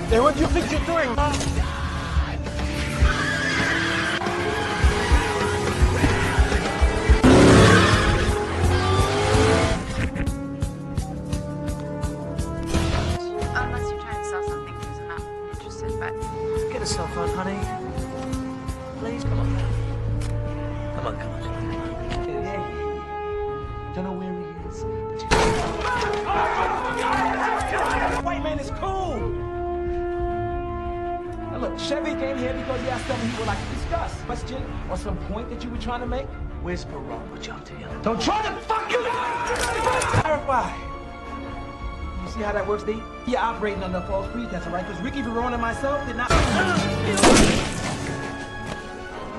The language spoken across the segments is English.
Hey, what do you think you're doing? Unless you're trying to sell something because I'm not interested, but... Get a cell phone, honey. Please, come on. Come on, come on. Hey. Don't know where he is. White man is cool! Now look, Chevy came here because he asked something he would like to discuss. Question or some point that you were trying to make? Where's Perot? What you up to? Don't try to fucking clarify. You see how that works, D? You're operating under false pretense, right? Because Ricky Verone and myself did not...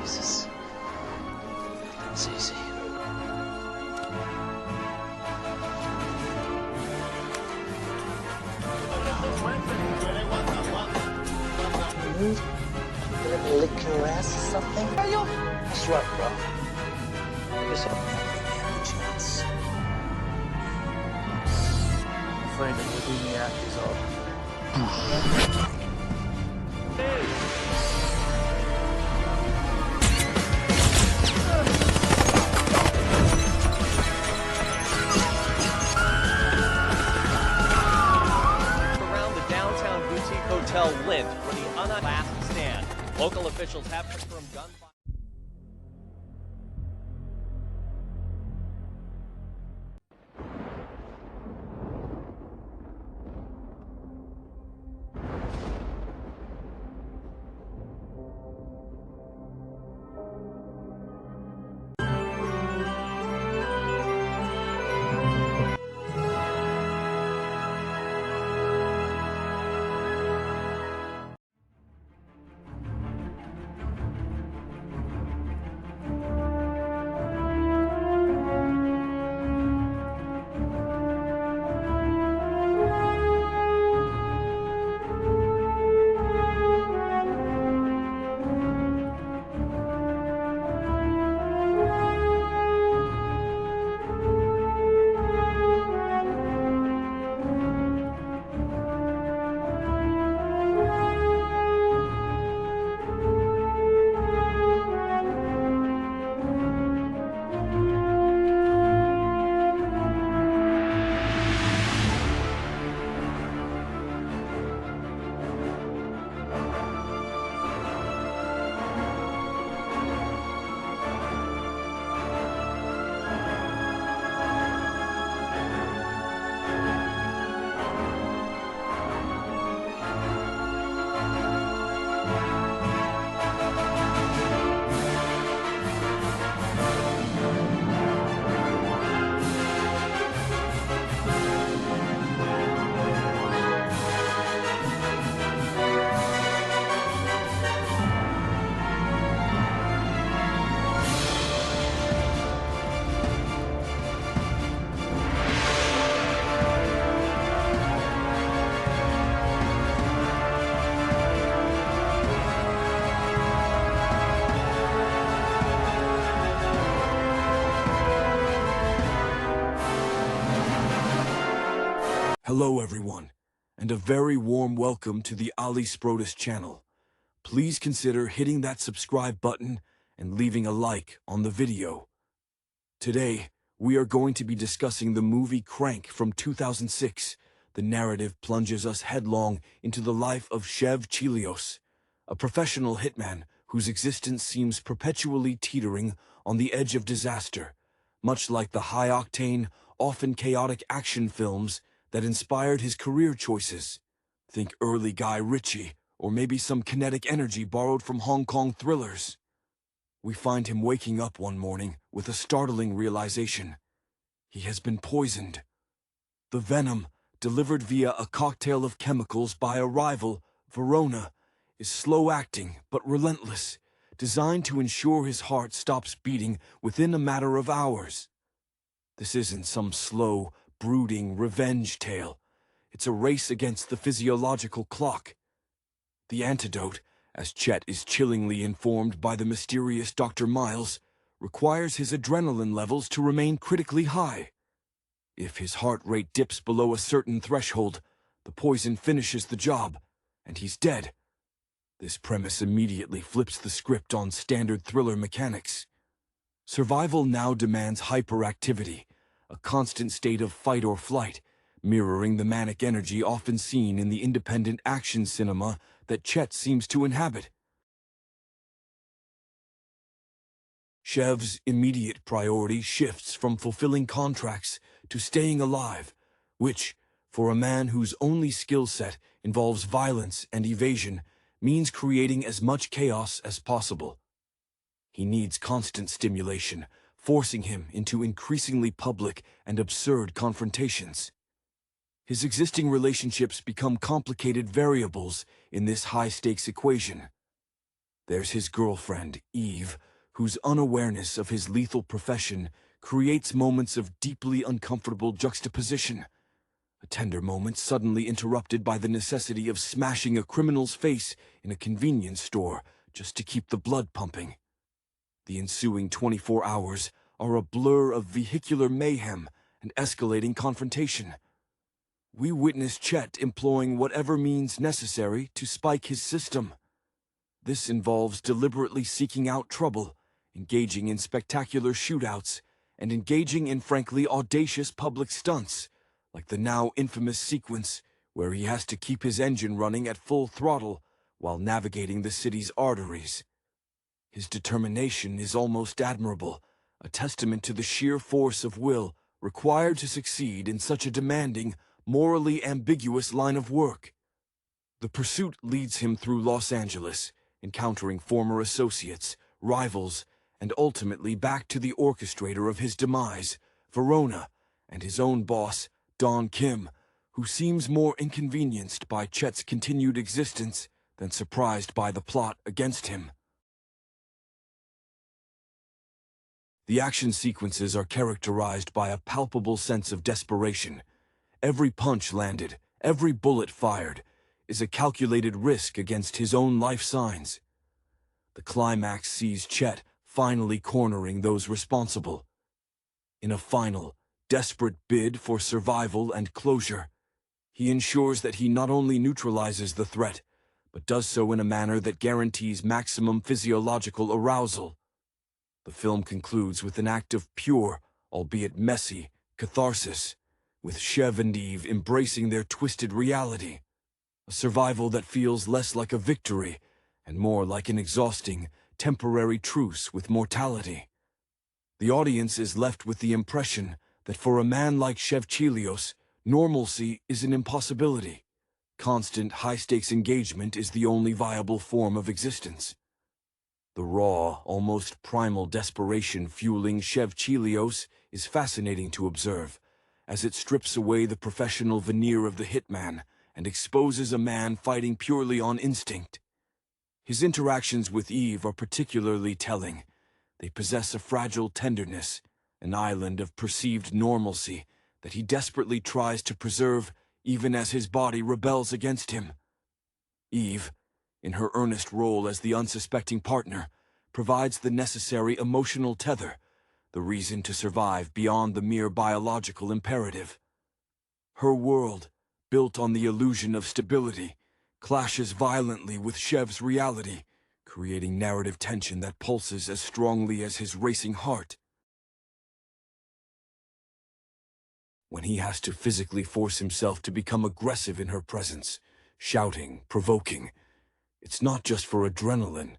Jesus. It's easy. Gonna lick your ass or something? That's right, bro. Guess I'll never get a chance. I'm afraid that we're doing the act is over. Around the downtown boutique hotel Lint for the last stand. Local officials have confirmed gunfire. Hello everyone, and a very warm welcome to the Ali Sprotus channel. Please consider hitting that subscribe button and leaving a like on the video. Today, we are going to be discussing the movie Crank from 2006. The narrative plunges us headlong into the life of Chev Chelios, a professional hitman whose existence seems perpetually teetering on the edge of disaster, much like the high-octane, often chaotic action films that inspired his career choices. Think early Guy Ritchie, or maybe some kinetic energy borrowed from Hong Kong thrillers. We find him waking up one morning with a startling realization. He has been poisoned. The venom, delivered via a cocktail of chemicals by a rival, Verona, is slow-acting but relentless, designed to ensure his heart stops beating within a matter of hours. This isn't some slow, brooding revenge tale. It's a race against the physiological clock. The antidote, as Chet is chillingly informed by the mysterious Dr. Miles, requires his adrenaline levels to remain critically high. If his heart rate dips below a certain threshold, the poison finishes the job, and he's dead. This premise immediately flips the script on standard thriller mechanics. Survival now demands hyperactivity, a constant state of fight or flight, mirroring the manic energy often seen in the independent action cinema that Chet seems to inhabit. Chev's immediate priority shifts from fulfilling contracts to staying alive, which, for a man whose only skill set involves violence and evasion, means creating as much chaos as possible. He needs constant stimulation, forcing him into increasingly public and absurd confrontations. His existing relationships become complicated variables in this high-stakes equation. There's his girlfriend, Eve, whose unawareness of his lethal profession creates moments of deeply uncomfortable juxtaposition. A tender moment suddenly interrupted by the necessity of smashing a criminal's face in a convenience store just to keep the blood pumping. The ensuing 24 hours are a blur of vehicular mayhem and escalating confrontation. We witness Chet employing whatever means necessary to spike his system. This involves deliberately seeking out trouble, engaging in spectacular shootouts, and engaging in frankly audacious public stunts, like the now infamous sequence where he has to keep his engine running at full throttle while navigating the city's arteries. His determination is almost admirable, a testament to the sheer force of will required to succeed in such a demanding, morally ambiguous line of work. The pursuit leads him through Los Angeles, encountering former associates, rivals, and ultimately back to the orchestrator of his demise, Verona, and his own boss, Don Kim, who seems more inconvenienced by Chet's continued existence than surprised by the plot against him. The action sequences are characterized by a palpable sense of desperation. Every punch landed, every bullet fired, is a calculated risk against his own life signs. The climax sees Chet finally cornering those responsible. In a final, desperate bid for survival and closure, he ensures that he not only neutralizes the threat, but does so in a manner that guarantees maximum physiological arousal. The film concludes with an act of pure, albeit messy, catharsis, with Chev and Eve embracing their twisted reality. A survival that feels less like a victory and more like an exhausting, temporary truce with mortality. The audience is left with the impression that for a man like Chev Chelios, normalcy is an impossibility. Constant, high-stakes engagement is the only viable form of existence. The raw, almost primal desperation fueling Chev Chelios is fascinating to observe, as it strips away the professional veneer of the hitman and exposes a man fighting purely on instinct. His interactions with Eve are particularly telling. They possess a fragile tenderness, an island of perceived normalcy that he desperately tries to preserve even as his body rebels against him. Eve, in her earnest role as the unsuspecting partner, provides the necessary emotional tether, the reason to survive beyond the mere biological imperative. Her world, built on the illusion of stability, clashes violently with Chev's reality, creating narrative tension that pulses as strongly as his racing heart. When he has to physically force himself to become aggressive in her presence, shouting, provoking, it's not just for adrenaline.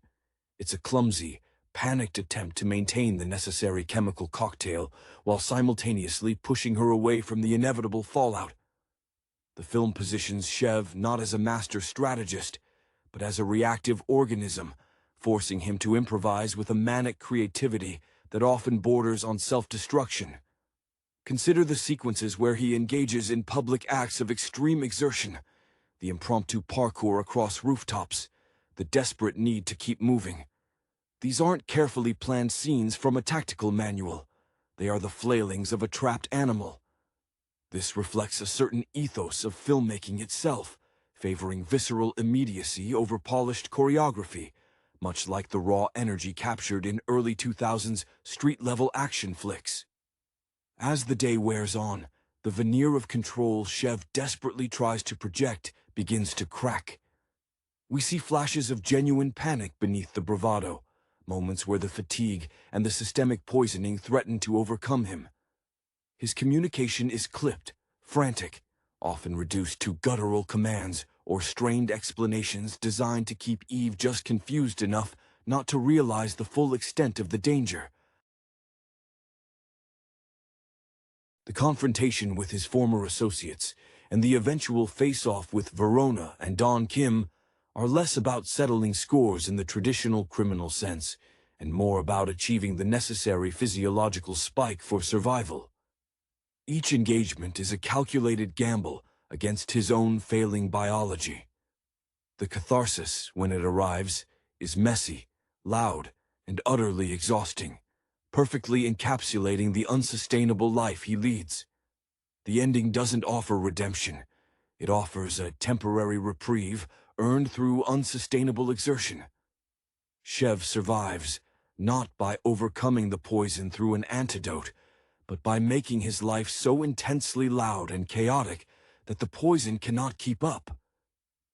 It's a clumsy, panicked attempt to maintain the necessary chemical cocktail while simultaneously pushing her away from the inevitable fallout. The film positions Chev not as a master strategist, but as a reactive organism, forcing him to improvise with a manic creativity that often borders on self-destruction. Consider the sequences where he engages in public acts of extreme exertion, the impromptu parkour across rooftops, the desperate need to keep moving. These aren't carefully planned scenes from a tactical manual. They are the flailings of a trapped animal. This reflects a certain ethos of filmmaking itself, favoring visceral immediacy over polished choreography, much like the raw energy captured in early 2000s street-level action flicks. As the day wears on, the veneer of control Chev desperately tries to project begins to crack. We see flashes of genuine panic beneath the bravado, moments where the fatigue and the systemic poisoning threaten to overcome him. His communication is clipped, frantic, often reduced to guttural commands or strained explanations designed to keep Eve just confused enough not to realize the full extent of the danger. The confrontation with his former associates and the eventual face-off with Verona and Don Kim are less about settling scores in the traditional criminal sense and more about achieving the necessary physiological spike for survival. Each engagement is a calculated gamble against his own failing biology. The catharsis, when it arrives, is messy, loud, and utterly exhausting, perfectly encapsulating the unsustainable life he leads. The ending doesn't offer redemption. It offers a temporary reprieve earned through unsustainable exertion. Chev survives, not by overcoming the poison through an antidote, but by making his life so intensely loud and chaotic that the poison cannot keep up.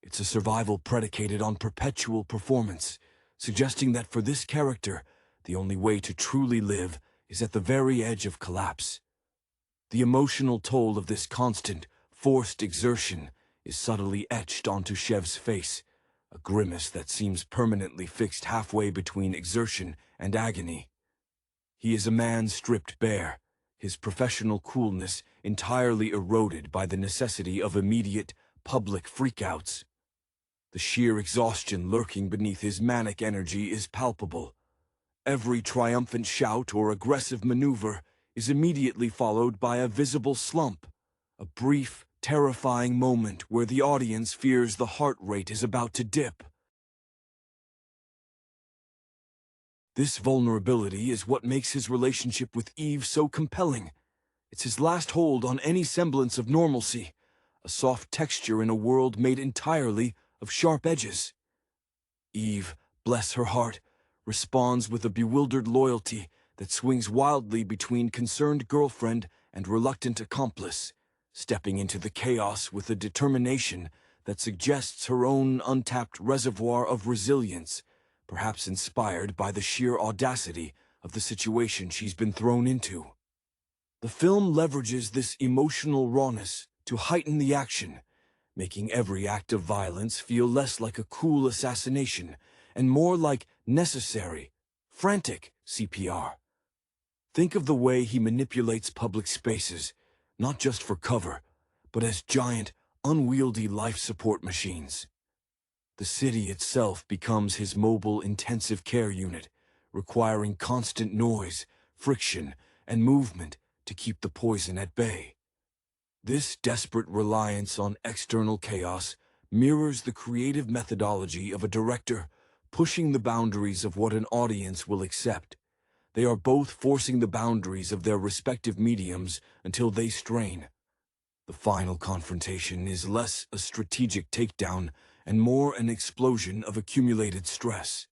It's a survival predicated on perpetual performance, suggesting that for this character, the only way to truly live is at the very edge of collapse. The emotional toll of this constant, forced exertion is subtly etched onto Chev's face, a grimace that seems permanently fixed halfway between exertion and agony. He is a man stripped bare, his professional coolness entirely eroded by the necessity of immediate, public freakouts. The sheer exhaustion lurking beneath his manic energy is palpable. Every triumphant shout or aggressive maneuver is immediately followed by a visible slump, a brief, terrifying moment where the audience fears the heart rate is about to dip. This vulnerability is what makes his relationship with Eve so compelling. It's his last hold on any semblance of normalcy, a soft texture in a world made entirely of sharp edges. Eve, bless her heart, responds with a bewildered loyalty that swings wildly between concerned girlfriend and reluctant accomplice, stepping into the chaos with a determination that suggests her own untapped reservoir of resilience, perhaps inspired by the sheer audacity of the situation she's been thrown into. The film leverages this emotional rawness to heighten the action, making every act of violence feel less like a cool assassination and more like necessary, frantic CPR. Think of the way he manipulates public spaces, not just for cover, but as giant, unwieldy life support machines. The city itself becomes his mobile intensive care unit, requiring constant noise, friction, and movement to keep the poison at bay. This desperate reliance on external chaos mirrors the creative methodology of a director pushing the boundaries of what an audience will accept. They are both forcing the boundaries of their respective mediums until they strain. The final confrontation is less a strategic takedown and more an explosion of accumulated stress.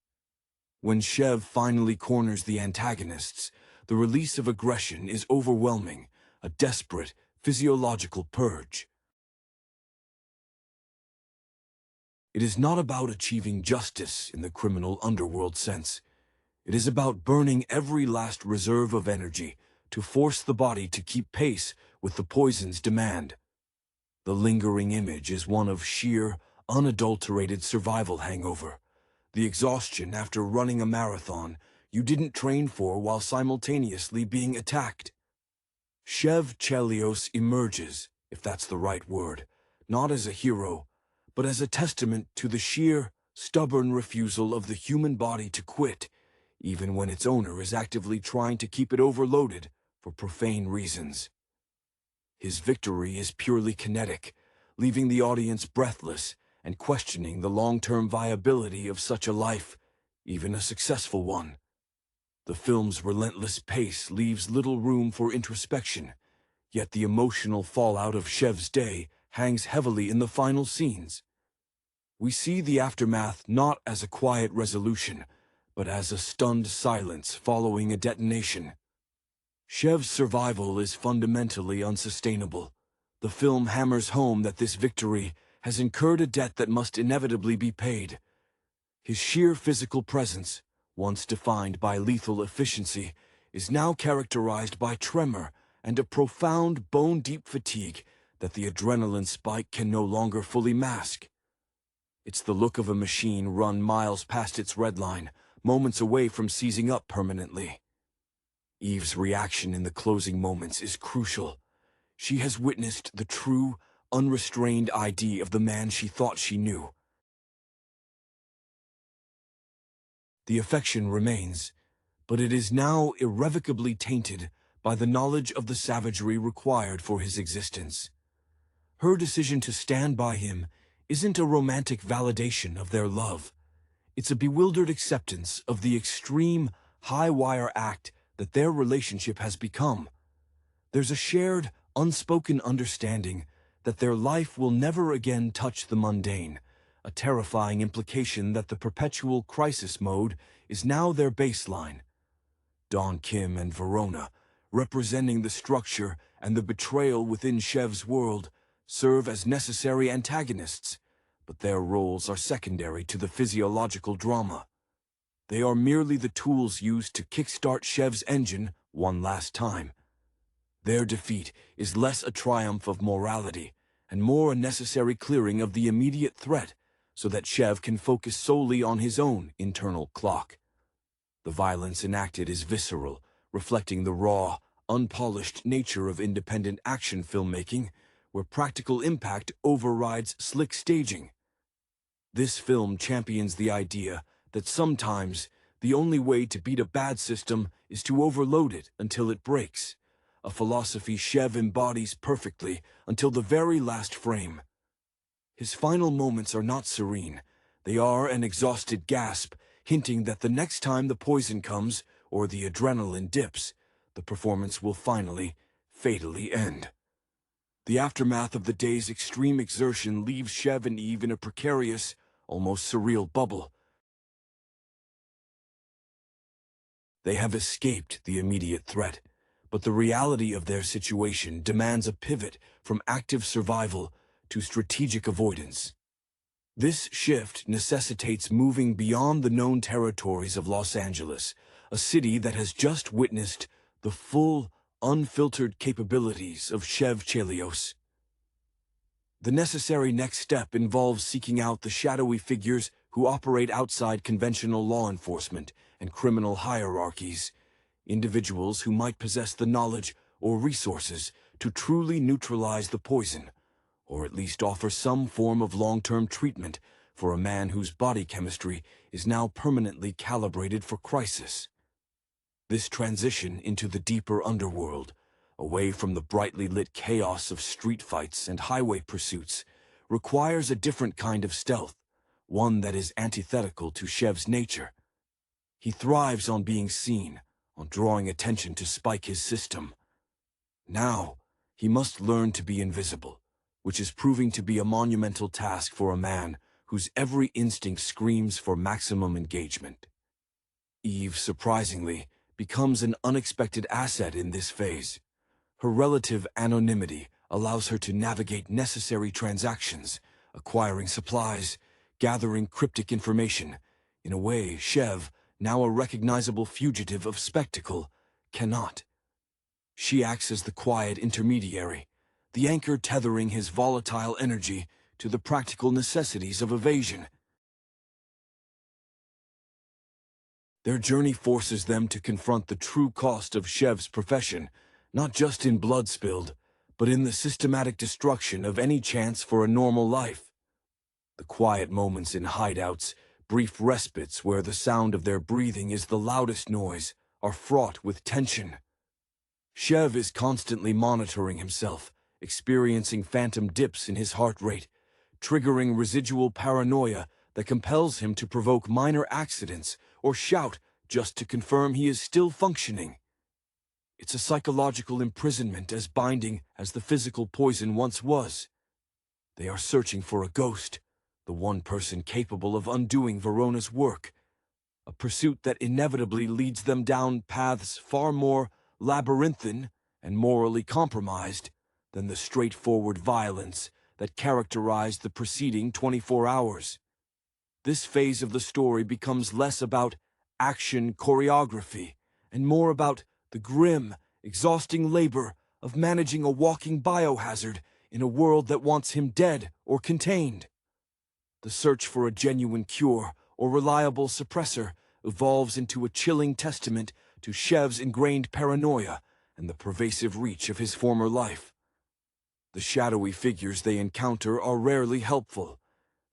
When Chev finally corners the antagonists, the release of aggression is overwhelming, a desperate, physiological purge. It is not about achieving justice in the criminal underworld sense. It is about burning every last reserve of energy to force the body to keep pace with the poison's demand. The lingering image is one of sheer, unadulterated survival hangover, the exhaustion after running a marathon you didn't train for while simultaneously being attacked. Chev Chelios emerges, if that's the right word, not as a hero, but as a testament to the sheer, stubborn refusal of the human body to quit, even when its owner is actively trying to keep it overloaded for profane reasons. His victory is purely kinetic, leaving the audience breathless and questioning the long-term viability of such a life, even a successful one. The film's relentless pace leaves little room for introspection, yet the emotional fallout of Chev's day hangs heavily in the final scenes. We see the aftermath not as a quiet resolution, but as a stunned silence following a detonation. Chev's survival is fundamentally unsustainable. The film hammers home that this victory has incurred a debt that must inevitably be paid. His sheer physical presence, once defined by lethal efficiency, is now characterized by tremor and a profound bone-deep fatigue that the adrenaline spike can no longer fully mask. It's the look of a machine run miles past its red line, moments away from seizing up permanently. Eve's reaction in the closing moments is crucial. She has witnessed the true, unrestrained ID of the man she thought she knew. The affection remains, but it is now irrevocably tainted by the knowledge of the savagery required for his existence. Her decision to stand by him isn't a romantic validation of their love. It's a bewildered acceptance of the extreme, high-wire act that their relationship has become. There's a shared, unspoken understanding that their life will never again touch the mundane, a terrifying implication that the perpetual crisis mode is now their baseline. Don Kim and Verona, representing the structure and the betrayal within Chev's world, serve as necessary antagonists, but their roles are secondary to the physiological drama. They are merely the tools used to kickstart Chev's engine one last time. Their defeat is less a triumph of morality and more a necessary clearing of the immediate threat so that Chev can focus solely on his own internal clock. The violence enacted is visceral, reflecting the raw, unpolished nature of independent action filmmaking, where practical impact overrides slick staging. This film champions the idea that sometimes the only way to beat a bad system is to overload it until it breaks, a philosophy Chev embodies perfectly until the very last frame. His final moments are not serene. They are an exhausted gasp, hinting that the next time the poison comes, or the adrenaline dips, the performance will finally, fatally end. The aftermath of the day's extreme exertion leaves Chev and Eve in a precarious, almost surreal bubble. They have escaped the immediate threat, but the reality of their situation demands a pivot from active survival to strategic avoidance. This shift necessitates moving beyond the known territories of Los Angeles, a city that has just witnessed the full, unfiltered capabilities of Chev Chelios. The necessary next step involves seeking out the shadowy figures who operate outside conventional law enforcement and criminal hierarchies, individuals who might possess the knowledge or resources to truly neutralize the poison, or at least offer some form of long-term treatment for a man whose body chemistry is now permanently calibrated for crisis. This transition into the deeper underworld, away from the brightly lit chaos of street fights and highway pursuits, requires a different kind of stealth, one that is antithetical to Chev's nature. He thrives on being seen, on drawing attention to spike his system. Now, he must learn to be invisible, which is proving to be a monumental task for a man whose every instinct screams for maximum engagement. Eve, surprisingly, becomes an unexpected asset in this phase. Her relative anonymity allows her to navigate necessary transactions, acquiring supplies, gathering cryptic information, in a way Chev, now a recognizable fugitive of spectacle, cannot. She acts as the quiet intermediary, the anchor tethering his volatile energy to the practical necessities of evasion. Their journey forces them to confront the true cost of Chev's profession, not just in blood spilled, but in the systematic destruction of any chance for a normal life. The quiet moments in hideouts, brief respites where the sound of their breathing is the loudest noise, are fraught with tension. Chev is constantly monitoring himself, experiencing phantom dips in his heart rate, triggering residual paranoia that compels him to provoke minor accidents or shout just to confirm he is still functioning. It's a psychological imprisonment as binding as the physical poison once was. They are searching for a ghost, the one person capable of undoing Verona's work, a pursuit that inevitably leads them down paths far more labyrinthine and morally compromised than the straightforward violence that characterized the preceding 24 hours. This phase of the story becomes less about action choreography and more about the grim, exhausting labor of managing a walking biohazard in a world that wants him dead or contained. The search for a genuine cure or reliable suppressor evolves into a chilling testament to Shev's ingrained paranoia and the pervasive reach of his former life. The shadowy figures they encounter are rarely helpful.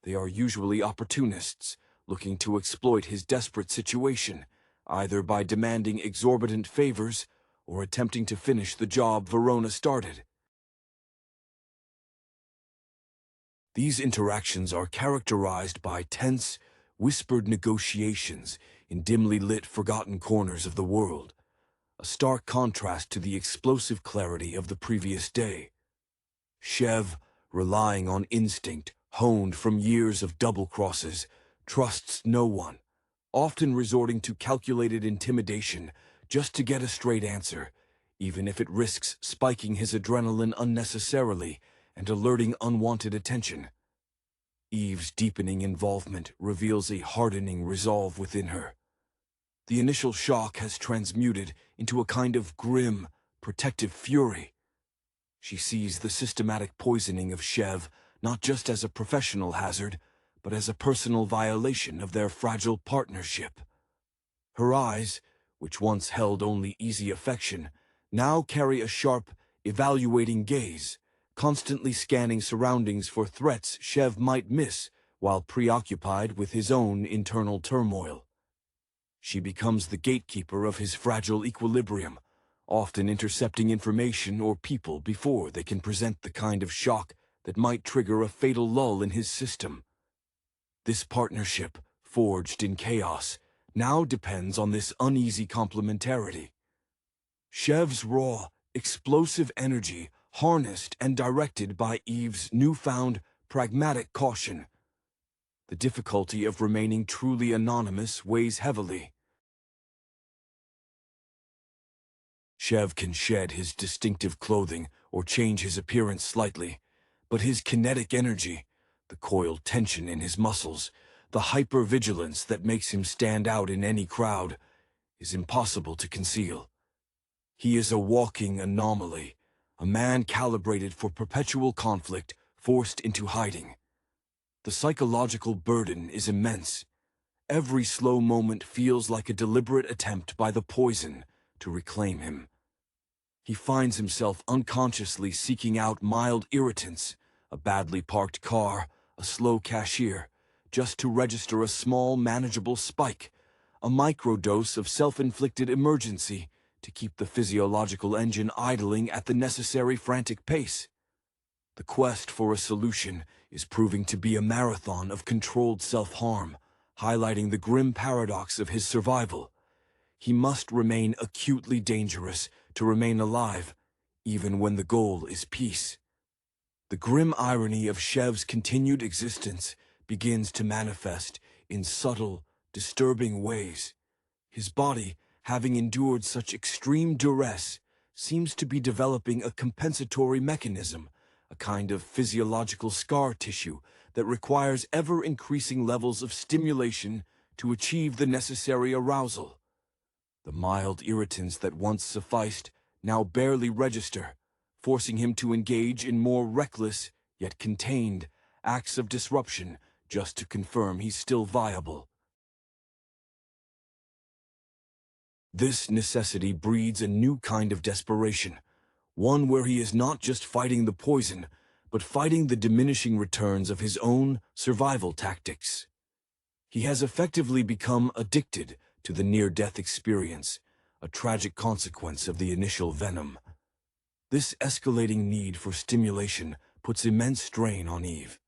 They are usually opportunists, looking to exploit his desperate situation, either by demanding exorbitant favors or attempting to finish the job Verona started. These interactions are characterized by tense, whispered negotiations in dimly lit, forgotten corners of the world, a stark contrast to the explosive clarity of the previous day. Shev, relying on instinct honed from years of double-crosses, trusts no one, often resorting to calculated intimidation just to get a straight answer, even if it risks spiking his adrenaline unnecessarily and alerting unwanted attention. Eve's deepening involvement reveals a hardening resolve within her. The initial shock has transmuted into a kind of grim, protective fury. She sees the systematic poisoning of Shev not just as a professional hazard, but as a personal violation of their fragile partnership. Her eyes, which once held only easy affection, now carry a sharp, evaluating gaze, constantly scanning surroundings for threats Shev might miss while preoccupied with his own internal turmoil. She becomes the gatekeeper of his fragile equilibrium, often intercepting information or people before they can present the kind of shock that might trigger a fatal lull in his system. This partnership, forged in chaos, now depends on this uneasy complementarity. Shev's raw, explosive energy, harnessed and directed by Eve's newfound, pragmatic caution. The difficulty of remaining truly anonymous weighs heavily. Shev can shed his distinctive clothing or change his appearance slightly, but his kinetic energy, the coiled tension in his muscles, the hyper-vigilance that makes him stand out in any crowd, is impossible to conceal. He is a walking anomaly, a man calibrated for perpetual conflict, forced into hiding. The psychological burden is immense. Every slow moment feels like a deliberate attempt by the poison to reclaim him. He finds himself unconsciously seeking out mild irritants, a badly parked car, a slow cashier, just to register a small, manageable spike, a microdose of self-inflicted emergency to keep the physiological engine idling at the necessary frantic pace. The quest for a solution is proving to be a marathon of controlled self-harm, highlighting the grim paradox of his survival. He must remain acutely dangerous to remain alive, even when the goal is peace. The grim irony of Shev's continued existence begins to manifest in subtle, disturbing ways. His body, having endured such extreme duress, seems to be developing a compensatory mechanism, a kind of physiological scar tissue that requires ever-increasing levels of stimulation to achieve the necessary arousal. The mild irritants that once sufficed now barely register, forcing him to engage in more reckless, yet contained, acts of disruption just to confirm he's still viable. This necessity breeds a new kind of desperation, one where he is not just fighting the poison, but fighting the diminishing returns of his own survival tactics. He has effectively become addicted to the near-death experience, a tragic consequence of the initial venom. This escalating need for stimulation puts immense strain on Eve.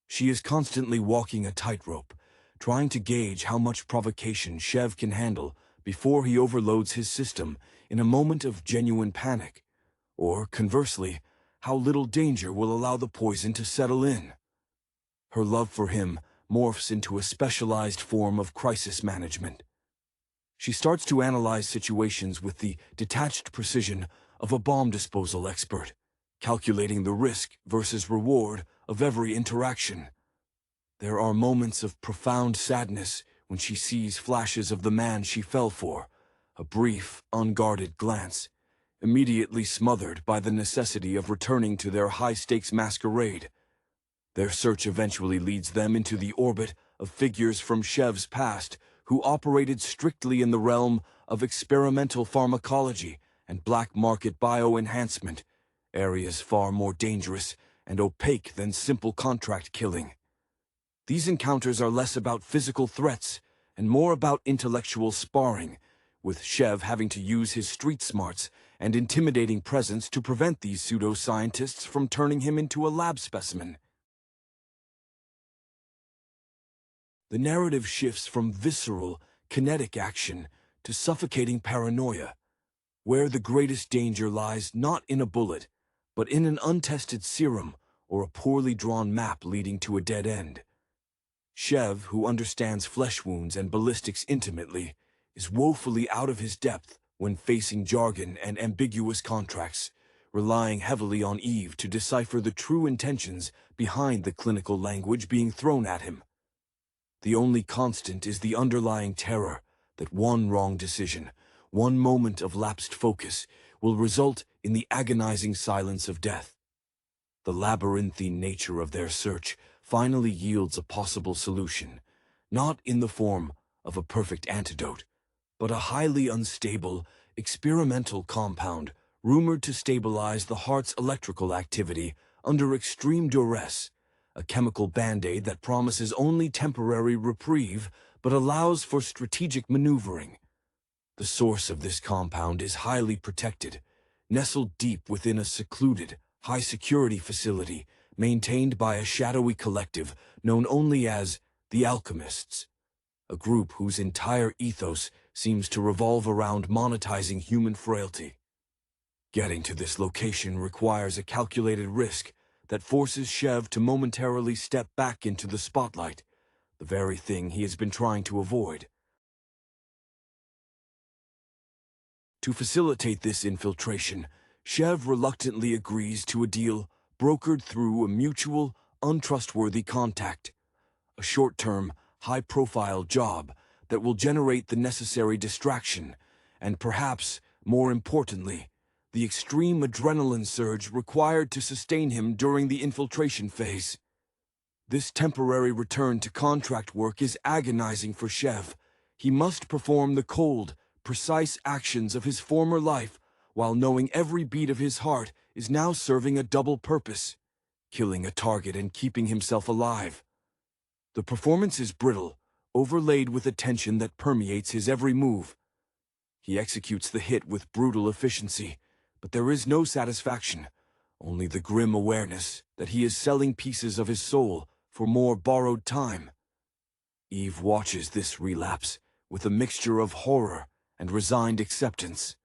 She is constantly walking a tightrope, trying to gauge how much provocation Shev can handle before he overloads his system in a moment of genuine panic, or, conversely, how little danger will allow the poison to settle in. Her love for him morphs into a specialized form of crisis management. She starts to analyze situations with the detached precision of a bomb disposal expert, calculating the risk versus reward of every interaction. There are moments of profound sadness when she sees flashes of the man she fell for, a brief, unguarded glance, immediately smothered by the necessity of returning to their high-stakes masquerade. Their search eventually leads them into the orbit of figures from Shev's past who operated strictly in the realm of experimental pharmacology and black market bioenhancement, areas far more dangerous and opaque than simple contract killing. These encounters are less about physical threats and more about intellectual sparring, with Shev having to use his street smarts and intimidating presence to prevent these pseudoscientists from turning him into a lab specimen. The narrative shifts from visceral, kinetic action to suffocating paranoia, where the greatest danger lies not in a bullet, but in an untested serum or a poorly drawn map leading to a dead end. Shev, who understands flesh wounds and ballistics intimately, is woefully out of his depth when facing jargon and ambiguous contracts, relying heavily on Eve to decipher the true intentions behind the clinical language being thrown at him. The only constant is the underlying terror that one wrong decision, one moment of lapsed focus, will result in the agonizing silence of death. The labyrinthine nature of their search finally yields a possible solution, not in the form of a perfect antidote, but a highly unstable, experimental compound rumored to stabilize the heart's electrical activity under extreme duress, a chemical band-aid that promises only temporary reprieve but allows for strategic maneuvering. The source of this compound is highly protected, nestled deep within a secluded, high-security facility maintained by a shadowy collective known only as the Alchemists, a group whose entire ethos seems to revolve around monetizing human frailty. Getting to this location requires a calculated risk that forces Shev to momentarily step back into the spotlight, the very thing he has been trying to avoid. To facilitate this infiltration, Shev reluctantly agrees to a deal brokered through a mutual, untrustworthy contact, a short-term, high-profile job that will generate the necessary distraction, and perhaps, more importantly, the extreme adrenaline surge required to sustain him during the infiltration phase. This temporary return to contract work is agonizing for Shev. He must perform the cold, precise actions of his former life, while knowing every beat of his heart is now serving a double purpose, killing a target and keeping himself alive. The performance is brittle, overlaid with a tension that permeates his every move. He executes the hit with brutal efficiency, but there is no satisfaction, only the grim awareness that he is selling pieces of his soul for more borrowed time. Eve watches this relapse with a mixture of horror and resigned acceptance.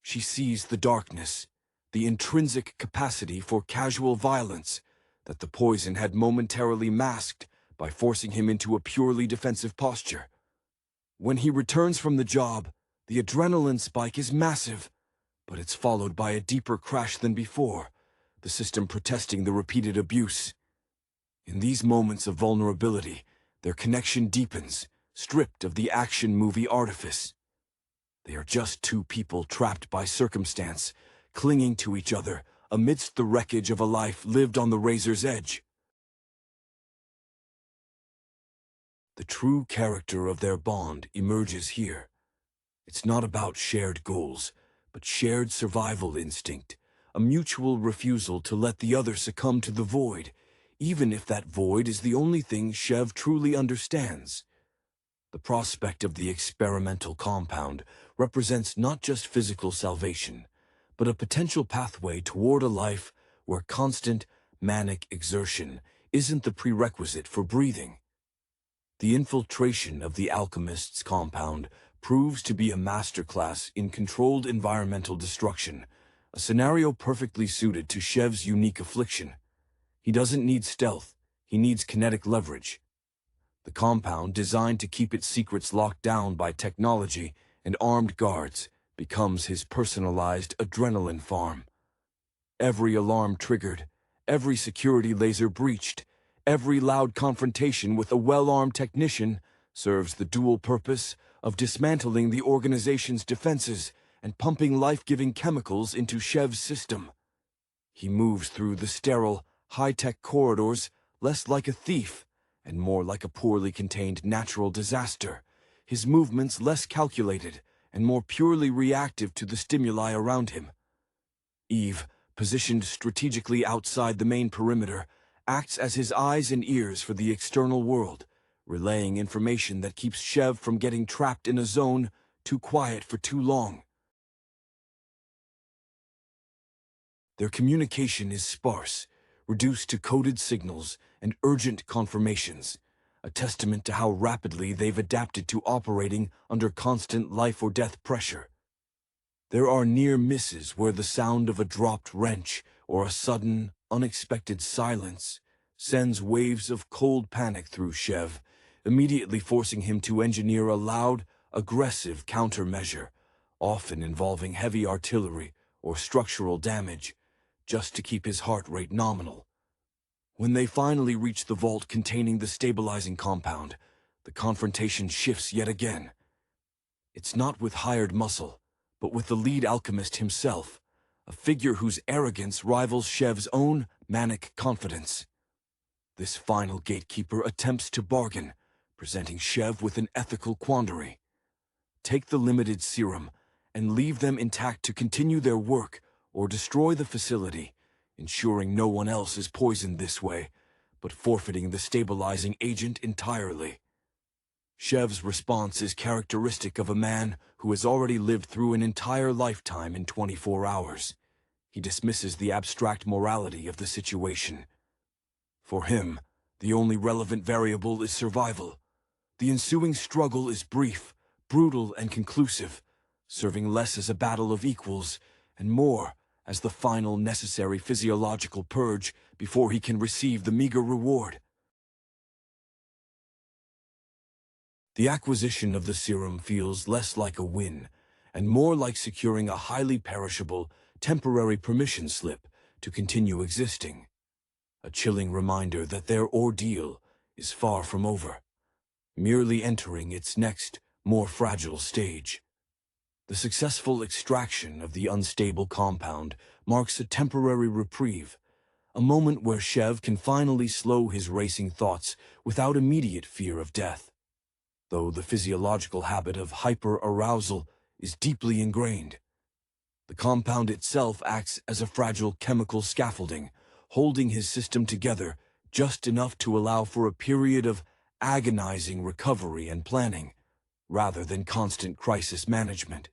She sees the darkness, the intrinsic capacity for casual violence that the poison had momentarily masked by forcing him into a purely defensive posture. When he returns from the job, the adrenaline spike is massive, but it's followed by a deeper crash than before, the system protesting the repeated abuse. In these moments of vulnerability, their connection deepens, stripped of the action movie artifice. They are just two people trapped by circumstance, clinging to each other amidst the wreckage of a life lived on the razor's edge. The true character of their bond emerges here. It's not about shared goals, but shared survival instinct, a mutual refusal to let the other succumb to the void, even if that void is the only thing Shev truly understands. The prospect of the experimental compound represents not just physical salvation, but a potential pathway toward a life where constant, manic exertion isn't the prerequisite for breathing. The infiltration of the Alchemist's compound proves to be a masterclass in controlled environmental destruction, a scenario perfectly suited to Shev's unique affliction. He doesn't need stealth, he needs kinetic leverage. The compound, designed to keep its secrets locked down by technology and armed guards, becomes his personalized adrenaline farm. Every alarm triggered, every security laser breached, every loud confrontation with a well-armed technician serves the dual purpose of dismantling the organization's defenses and pumping life-giving chemicals into Shev's system. He moves through the sterile, high-tech corridors less like a thief and more like a poorly contained natural disaster, his movements less calculated and more purely reactive to the stimuli around him. Eve, positioned strategically outside the main perimeter, acts as his eyes and ears for the external world, relaying information that keeps Shev from getting trapped in a zone too quiet for too long. Their communication is sparse, reduced to coded signals and urgent confirmations, a testament to how rapidly they've adapted to operating under constant life-or-death pressure. There are near misses where the sound of a dropped wrench or a sudden, unexpected silence sends waves of cold panic through Shev, immediately forcing him to engineer a loud, aggressive countermeasure, often involving heavy artillery or structural damage, just to keep his heart rate nominal. When they finally reach the vault containing the stabilizing compound, the confrontation shifts yet again. It's not with hired muscle, but with the lead alchemist himself, a figure whose arrogance rivals Shev's own manic confidence. This final gatekeeper attempts to bargain, presenting Shev with an ethical quandary. Take the limited serum and leave them intact to continue their work, or destroy the facility, ensuring no one else is poisoned this way, but forfeiting the stabilizing agent entirely. Shev's response is characteristic of a man who has already lived through an entire lifetime in 24 hours. He dismisses the abstract morality of the situation. For him, the only relevant variable is survival. The ensuing struggle is brief, brutal, and conclusive, serving less as a battle of equals and more as the final necessary physiological purge before he can receive the meager reward. The acquisition of the serum feels less like a win and more like securing a highly perishable, temporary permission slip to continue existing. A chilling reminder that their ordeal is far from over, merely entering its next, more fragile stage. The successful extraction of the unstable compound marks a temporary reprieve, a moment where Shev can finally slow his racing thoughts without immediate fear of death. Though the physiological habit of hyper-arousal is deeply ingrained, the compound itself acts as a fragile chemical scaffolding, holding his system together just enough to allow for a period of agonizing recovery and planning, rather than constant crisis management.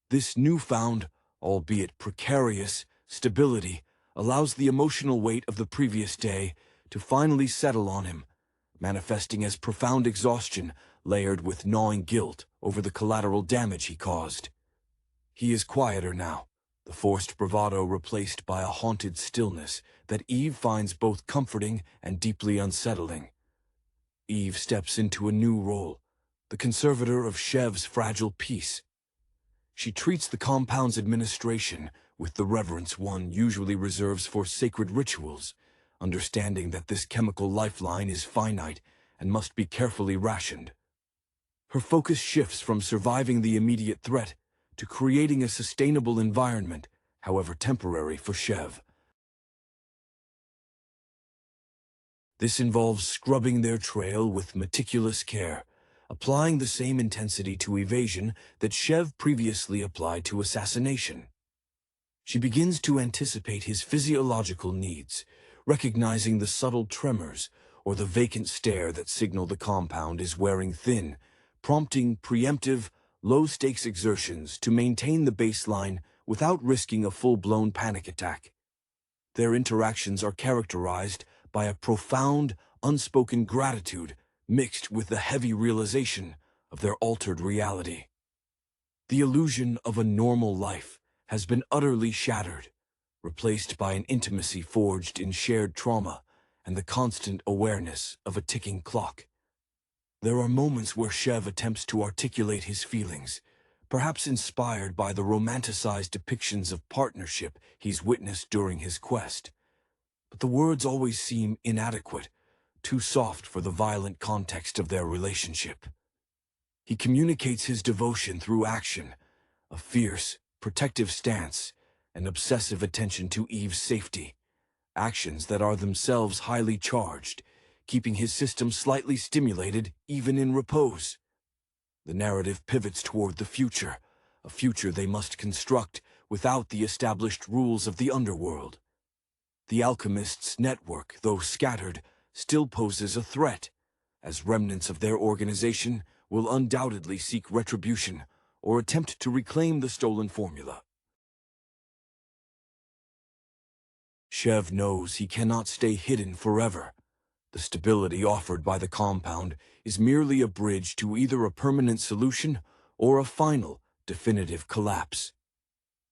This newfound, albeit precarious, stability allows the emotional weight of the previous day to finally settle on him, manifesting as profound exhaustion layered with gnawing guilt over the collateral damage he caused. He is quieter now, the forced bravado replaced by a haunted stillness that Eve finds both comforting and deeply unsettling. Eve steps into a new role, the conservator of Shev's fragile peace. She treats the compound's administration with the reverence one usually reserves for sacred rituals, understanding that this chemical lifeline is finite and must be carefully rationed. Her focus shifts from surviving the immediate threat to creating a sustainable environment, however temporary, for Shev. This involves scrubbing their trail with meticulous care, applying the same intensity to evasion that Shev previously applied to assassination. She begins to anticipate his physiological needs, recognizing the subtle tremors or the vacant stare that signal the compound is wearing thin, prompting preemptive, low-stakes exertions to maintain the baseline without risking a full-blown panic attack. Their interactions are characterized by a profound, unspoken gratitude mixed with the heavy realization of their altered reality. The illusion of a normal life has been utterly shattered, replaced by an intimacy forged in shared trauma and the constant awareness of a ticking clock. There are moments where Shev attempts to articulate his feelings, perhaps inspired by the romanticized depictions of partnership he's witnessed during his quest. But the words always seem inadequate, too soft for the violent context of their relationship. He communicates his devotion through action, a fierce, protective stance, and obsessive attention to Eve's safety, actions that are themselves highly charged, keeping his system slightly stimulated even in repose. The narrative pivots toward the future, a future they must construct without the established rules of the underworld. The alchemists' network, though scattered, still poses a threat, as remnants of their organization will undoubtedly seek retribution or attempt to reclaim the stolen formula. Shev knows he cannot stay hidden forever. The stability offered by the compound is merely a bridge to either a permanent solution or a final, definitive collapse.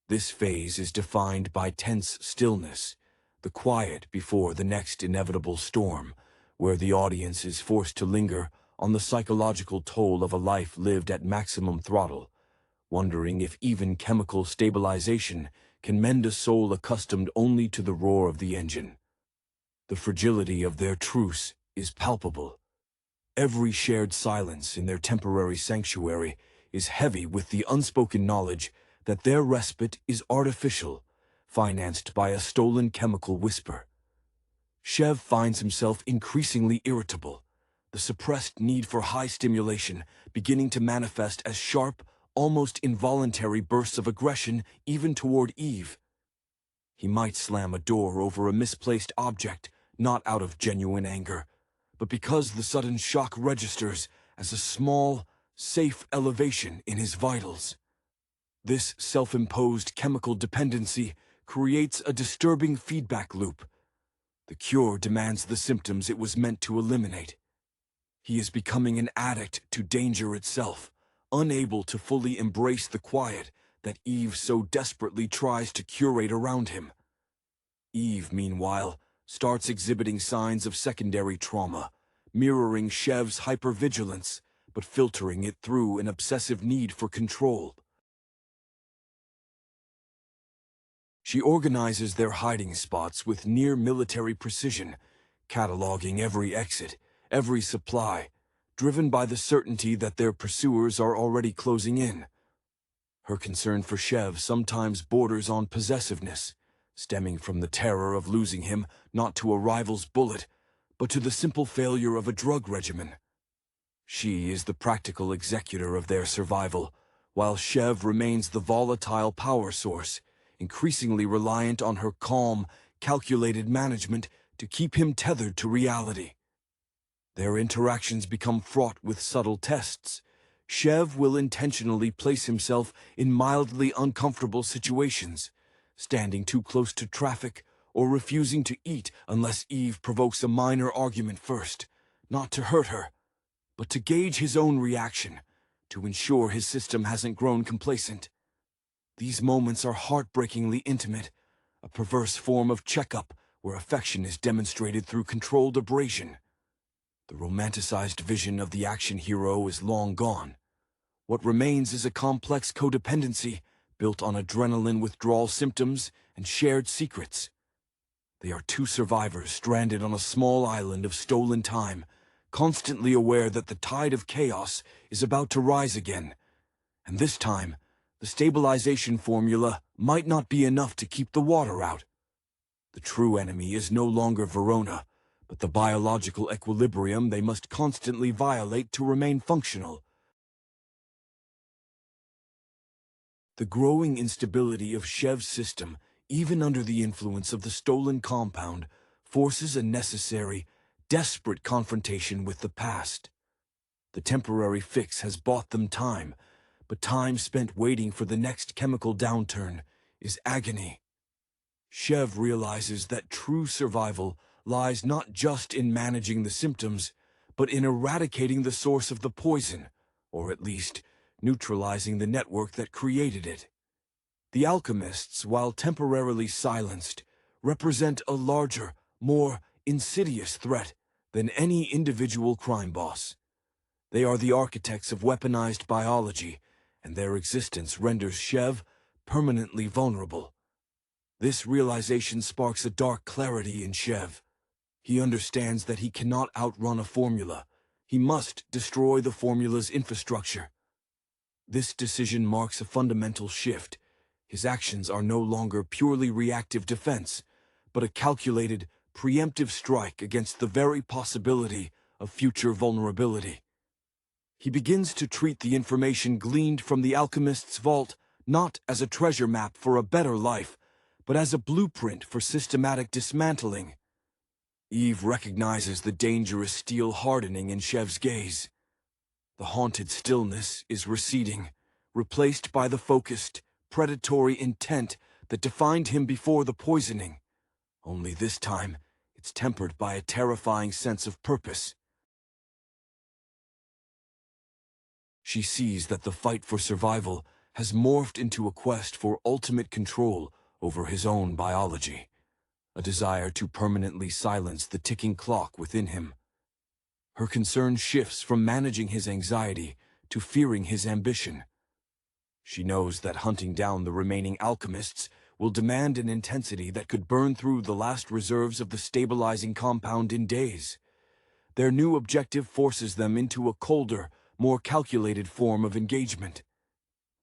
This phase is defined by tense stillness, the quiet before the next inevitable storm, where the audience is forced to linger on the psychological toll of a life lived at maximum throttle, wondering if even chemical stabilization can mend a soul accustomed only to the roar of the engine. The fragility of their truce is palpable. Every shared silence in their temporary sanctuary is heavy with the unspoken knowledge that their respite is artificial, financed by a stolen chemical whisper. Shev finds himself increasingly irritable, the suppressed need for high stimulation beginning to manifest as sharp, almost involuntary bursts of aggression even toward Eve. He might slam a door over a misplaced object, not out of genuine anger, but because the sudden shock registers as a small, safe elevation in his vitals. This self-imposed chemical dependency creates a disturbing feedback loop. The cure demands the symptoms it was meant to eliminate. He is becoming an addict to danger itself, unable to fully embrace the quiet that Eve so desperately tries to curate around him. Eve, meanwhile, starts exhibiting signs of secondary trauma, mirroring Shev's hypervigilance, but filtering it through an obsessive need for control. She organizes their hiding spots with near-military precision, cataloging every exit, every supply, driven by the certainty that their pursuers are already closing in. Her concern for Shev sometimes borders on possessiveness, stemming from the terror of losing him not to a rival's bullet, but to the simple failure of a drug regimen. She is the practical executor of their survival, while Shev remains the volatile power source, increasingly reliant on her calm, calculated management to keep him tethered to reality. Their interactions become fraught with subtle tests. Shev will intentionally place himself in mildly uncomfortable situations, standing too close to traffic or refusing to eat unless Eve provokes a minor argument first, not to hurt her, but to gauge his own reaction, to ensure his system hasn't grown complacent. These moments are heartbreakingly intimate, a perverse form of checkup where affection is demonstrated through controlled abrasion. The romanticized vision of the action hero is long gone. What remains is a complex codependency built on adrenaline withdrawal symptoms and shared secrets. They are two survivors stranded on a small island of stolen time, constantly aware that the tide of chaos is about to rise again. And this time, the stabilization formula might not be enough to keep the water out. The true enemy is no longer Verona, but the biological equilibrium they must constantly violate to remain functional. The growing instability of Shev's system, even under the influence of the stolen compound, forces a necessary, desperate confrontation with the past. The temporary fix has bought them time, but time spent waiting for the next chemical downturn is agony. Shev realizes that true survival lies not just in managing the symptoms, but in eradicating the source of the poison, or at least neutralizing the network that created it. The alchemists, while temporarily silenced, represent a larger, more insidious threat than any individual crime boss. They are the architects of weaponized biology, and their existence renders Chev permanently vulnerable. This realization sparks a dark clarity in Chev. He understands that he cannot outrun a formula. He must destroy the formula's infrastructure. This decision marks a fundamental shift. His actions are no longer purely reactive defense, but a calculated, preemptive strike against the very possibility of future vulnerability. He begins to treat the information gleaned from the alchemist's vault not as a treasure map for a better life, but as a blueprint for systematic dismantling. Eve recognizes the dangerous steel hardening in Chev's gaze. The haunted stillness is receding, replaced by the focused, predatory intent that defined him before the poisoning. Only this time, it's tempered by a terrifying sense of purpose. She sees that the fight for survival has morphed into a quest for ultimate control over his own biology, a desire to permanently silence the ticking clock within him. Her concern shifts from managing his anxiety to fearing his ambition. She knows that hunting down the remaining alchemists will demand an intensity that could burn through the last reserves of the stabilizing compound in days. Their new objective forces them into a colder, more calculated form of engagement.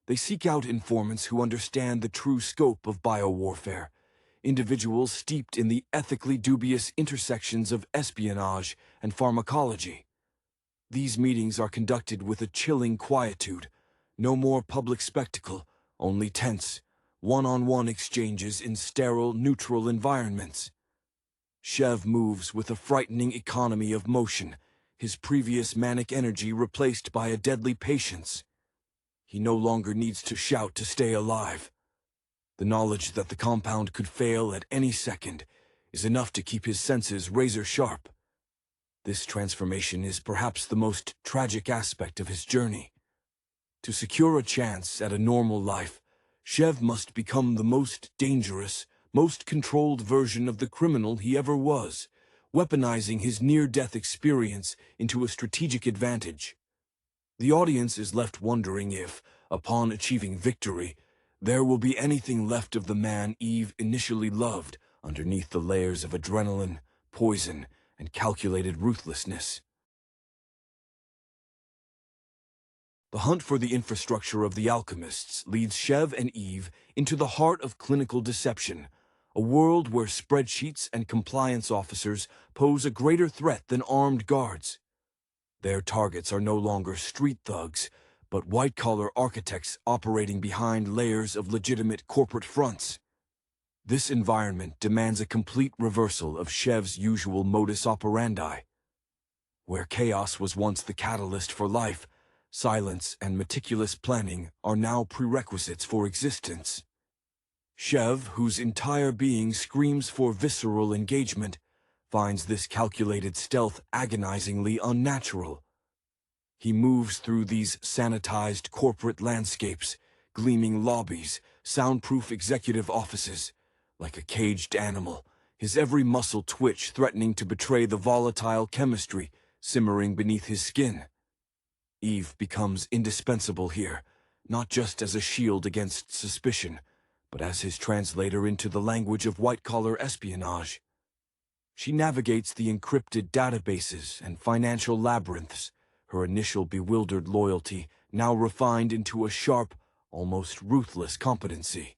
They seek out informants who understand the true scope of biowarfare, individuals steeped in the ethically dubious intersections of espionage and pharmacology. These meetings are conducted with a chilling quietude. No more public spectacle, only tense, one-on-one exchanges in sterile, neutral environments. Chev moves with a frightening economy of motion, his previous manic energy replaced by a deadly patience. He no longer needs to shout to stay alive. The knowledge that the compound could fail at any second is enough to keep his senses razor-sharp. This transformation is perhaps the most tragic aspect of his journey. To secure a chance at a normal life, Chev must become the most dangerous, most controlled version of the criminal he ever was, weaponizing his near-death experience into a strategic advantage. The audience is left wondering if, upon achieving victory, there will be anything left of the man Eve initially loved underneath the layers of adrenaline, poison, and calculated ruthlessness. The hunt for the infrastructure of the alchemists leads Chev and Eve into the heart of clinical deception, a world where spreadsheets and compliance officers pose a greater threat than armed guards. Their targets are no longer street thugs, but white-collar architects operating behind layers of legitimate corporate fronts. This environment demands a complete reversal of Chev's usual modus operandi. Where chaos was once the catalyst for life, silence and meticulous planning are now prerequisites for existence. Chev, whose entire being screams for visceral engagement, finds this calculated stealth agonizingly unnatural. He moves through these sanitized corporate landscapes, gleaming lobbies, soundproof executive offices, like a caged animal, his every muscle twitch threatening to betray the volatile chemistry simmering beneath his skin. Eve becomes indispensable here, not just as a shield against suspicion, but as his translator into the language of white-collar espionage. She navigates the encrypted databases and financial labyrinths, her initial bewildered loyalty now refined into a sharp, almost ruthless competency.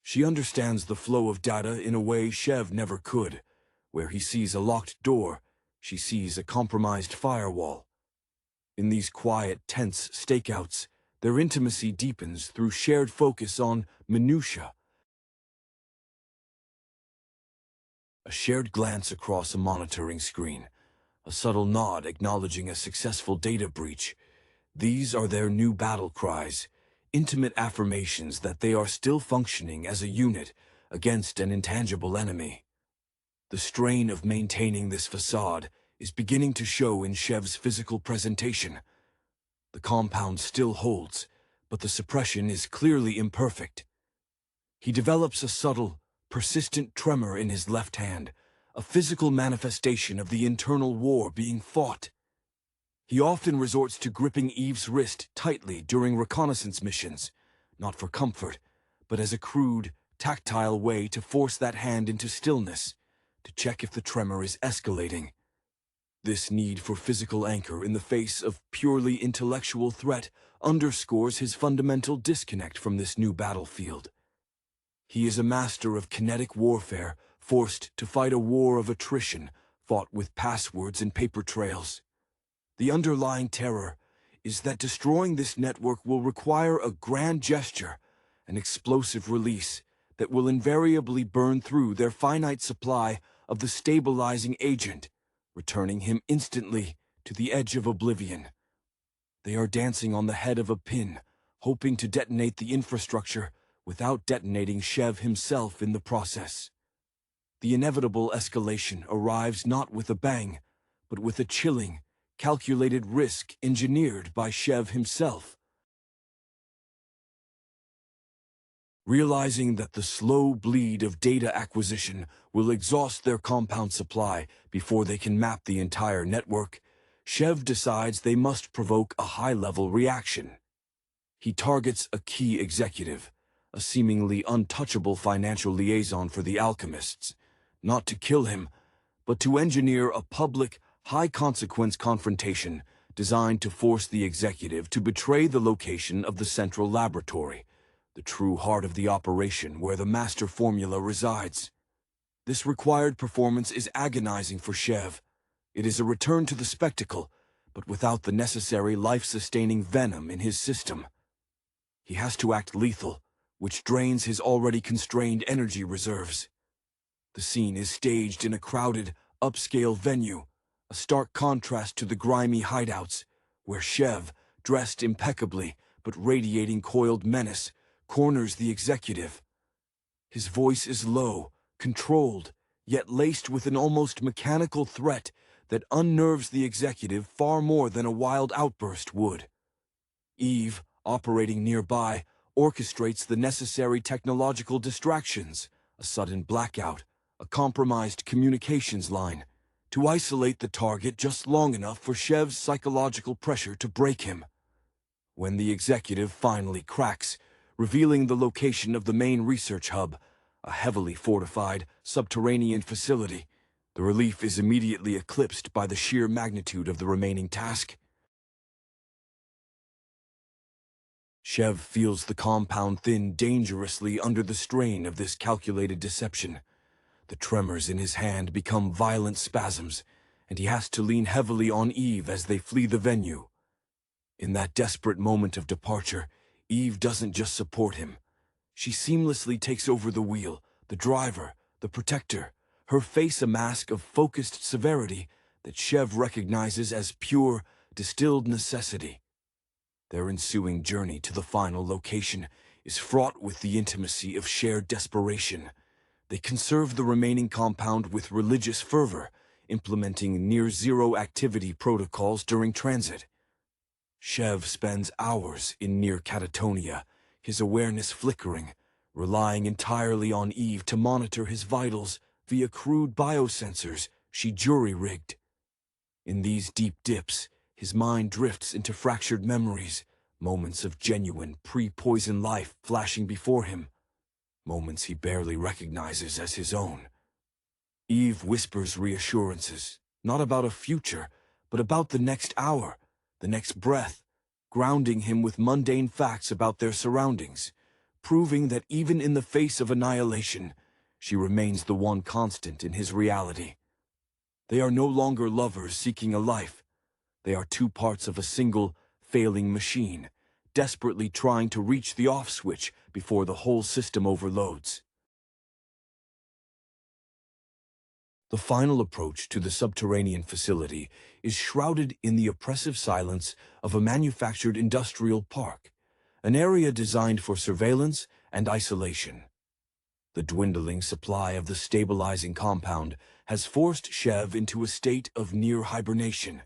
She understands the flow of data in a way Chev never could. Where he sees a locked door, she sees a compromised firewall. In these quiet, tense stakeouts, their intimacy deepens through shared focus on minutiae. A shared glance across a monitoring screen, a subtle nod acknowledging a successful data breach. These are their new battle cries, intimate affirmations that they are still functioning as a unit against an intangible enemy. The strain of maintaining this facade is beginning to show in Chev's physical presentation. The compound still holds, but the suppression is clearly imperfect. He develops a subtle, persistent tremor in his left hand, a physical manifestation of the internal war being fought. He often resorts to gripping Eve's wrist tightly during reconnaissance missions, not for comfort, but as a crude, tactile way to force that hand into stillness, to check if the tremor is escalating. This need for physical anchor in the face of purely intellectual threat underscores his fundamental disconnect from this new battlefield. He is a master of kinetic warfare, forced to fight a war of attrition, fought with passwords and paper trails. The underlying terror is that destroying this network will require a grand gesture, an explosive release that will invariably burn through their finite supply of the stabilizing agent, returning him instantly to the edge of oblivion. They are dancing on the head of a pin, hoping to detonate the infrastructure without detonating Shev himself in the process. The inevitable escalation arrives not with a bang, but with a chilling, calculated risk engineered by Shev himself. Realizing that the slow bleed of data acquisition will exhaust their compound supply before they can map the entire network, Shev decides they must provoke a high-level reaction. He targets a key executive, a seemingly untouchable financial liaison for the alchemists, not to kill him, but to engineer a public, high-consequence confrontation designed to force the executive to betray the location of the central laboratory, the true heart of the operation where the master formula resides. This required performance is agonizing for Shev. It is a return to the spectacle, but without the necessary life-sustaining venom in his system. He has to act lethal, which drains his already constrained energy reserves. The scene is staged in a crowded, upscale venue, a stark contrast to the grimy hideouts, where Shev, dressed impeccably but radiating coiled menace, corners the executive. His voice is low, controlled, yet laced with an almost mechanical threat that unnerves the executive far more than a wild outburst would. Eve, operating nearby, orchestrates the necessary technological distractions, a sudden blackout, a compromised communications line, to isolate the target just long enough for Shev's psychological pressure to break him. When the executive finally cracks, revealing the location of the main research hub, a heavily fortified, subterranean facility, the relief is immediately eclipsed by the sheer magnitude of the remaining task. Shev feels the compound thin dangerously under the strain of this calculated deception. The tremors in his hand become violent spasms, and he has to lean heavily on Eve as they flee the venue. In that desperate moment of departure, Eve doesn't just support him. She seamlessly takes over the wheel, the driver, the protector, her face a mask of focused severity that Shev recognizes as pure, distilled necessity. Their ensuing journey to the final location is fraught with the intimacy of shared desperation. They conserve the remaining compound with religious fervor, implementing near-zero activity protocols during transit. Shev spends hours in near catatonia, his awareness flickering, relying entirely on Eve to monitor his vitals via crude biosensors she jury-rigged. In these deep dips, his mind drifts into fractured memories, moments of genuine, pre-poison life flashing before him, moments he barely recognizes as his own. Eve whispers reassurances, not about a future, but about the next hour, the next breath, grounding him with mundane facts about their surroundings, proving that even in the face of annihilation, she remains the one constant in his reality. They are no longer lovers seeking a life. They are two parts of a single, failing machine, desperately trying to reach the off switch before the whole system overloads. The final approach to the subterranean facility is shrouded in the oppressive silence of a manufactured industrial park, an area designed for surveillance and isolation. The dwindling supply of the stabilizing compound has forced Shev into a state of near hibernation.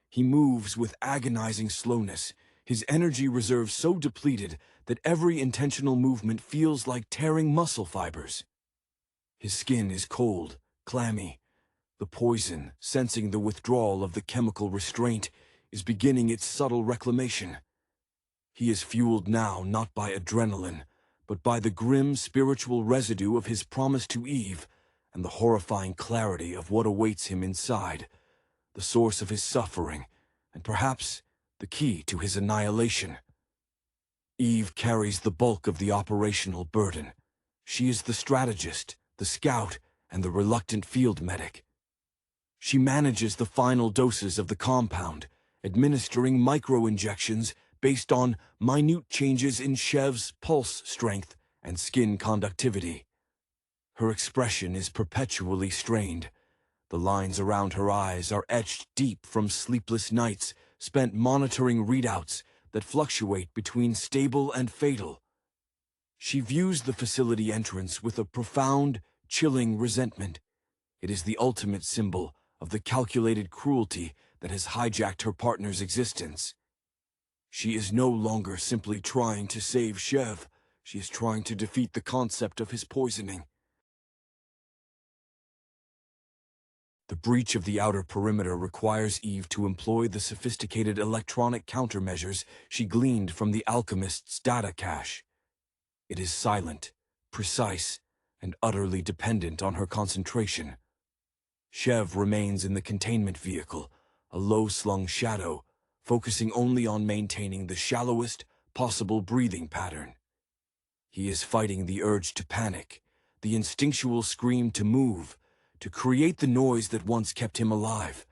He moves with agonizing slowness, his energy reserves so depleted that every intentional movement feels like tearing muscle fibers. His skin is cold, clammy. The poison, sensing the withdrawal of the chemical restraint, is beginning its subtle reclamation. He is fueled now not by adrenaline, but by the grim spiritual residue of his promise to Eve and the horrifying clarity of what awaits him inside, the source of his suffering, and perhaps the key to his annihilation. Eve carries the bulk of the operational burden. She is the strategist, the scout, and the reluctant field medic. She manages the final doses of the compound, administering micro-injections based on minute changes in Shev's pulse strength and skin conductivity. Her expression is perpetually strained. The lines around her eyes are etched deep from sleepless nights spent monitoring readouts that fluctuate between stable and fatal. She views the facility entrance with a profound, chilling resentment. It is the ultimate symbol of the calculated cruelty that has hijacked her partner's existence. She is no longer simply trying to save Shev. She is trying to defeat the concept of his poisoning. The breach of the outer perimeter requires Eve to employ the sophisticated electronic countermeasures she gleaned from the alchemist's data cache. It is silent, precise, and utterly dependent on her concentration. Shev remains in the containment vehicle, a low-slung shadow, focusing only on maintaining the shallowest possible breathing pattern. He is fighting the urge to panic, the instinctual scream to move, to create the noise that once kept him alive.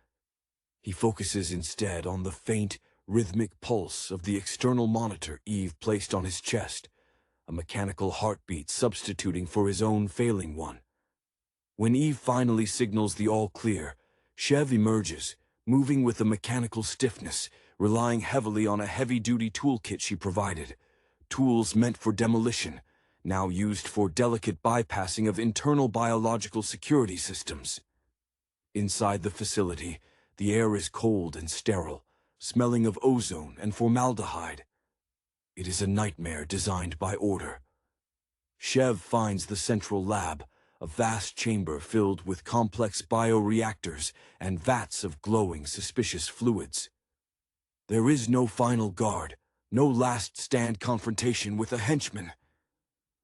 He focuses instead on the faint, rhythmic pulse of the external monitor Eve placed on his chest, a mechanical heartbeat substituting for his own failing one. When Eve finally signals the all-clear, Shev emerges, moving with a mechanical stiffness, relying heavily on a heavy-duty toolkit she provided. Tools meant for demolition, now used for delicate bypassing of internal biological security systems. Inside the facility, the air is cold and sterile, smelling of ozone and formaldehyde. It is a nightmare designed by order. Shev finds the central lab, a vast chamber filled with complex bioreactors and vats of glowing, suspicious fluids. There is no final guard, no last-stand confrontation with a henchman.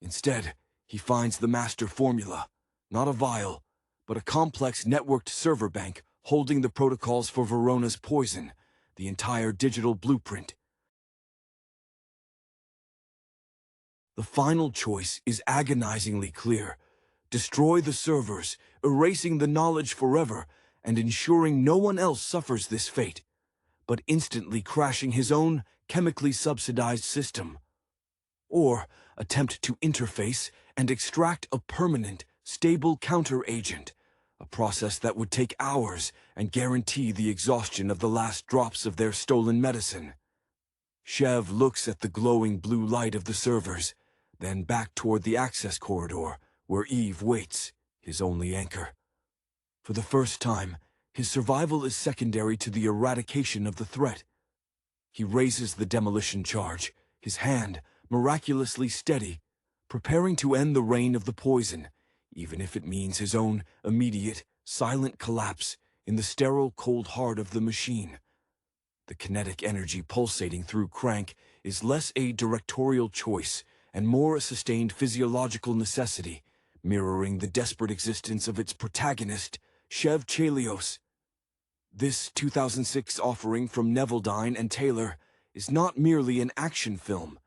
Instead, he finds the master formula, not a vial, but a complex networked server bank holding the protocols for Verona's poison, the entire digital blueprint. The final choice is agonizingly clear. Destroy the servers, erasing the knowledge forever, and ensuring no one else suffers this fate, but instantly crashing his own chemically subsidized system. Or attempt to interface and extract a permanent, stable counter-agent, a process that would take hours and guarantee the exhaustion of the last drops of their stolen medicine. Shev looks at the glowing blue light of the servers, then back toward the access corridor, where Eve waits, his only anchor. For the first time, his survival is secondary to the eradication of the threat. He raises the demolition charge, his hand miraculously steady, preparing to end the reign of the poison, even if it means his own immediate, silent collapse in the sterile cold heart of the machine. The kinetic energy pulsating through Crank is less a directorial choice and more a sustained physiological necessity, mirroring the desperate existence of its protagonist, Shev Chelios. This 2006 offering from Neveldine and Taylor is not merely an action film.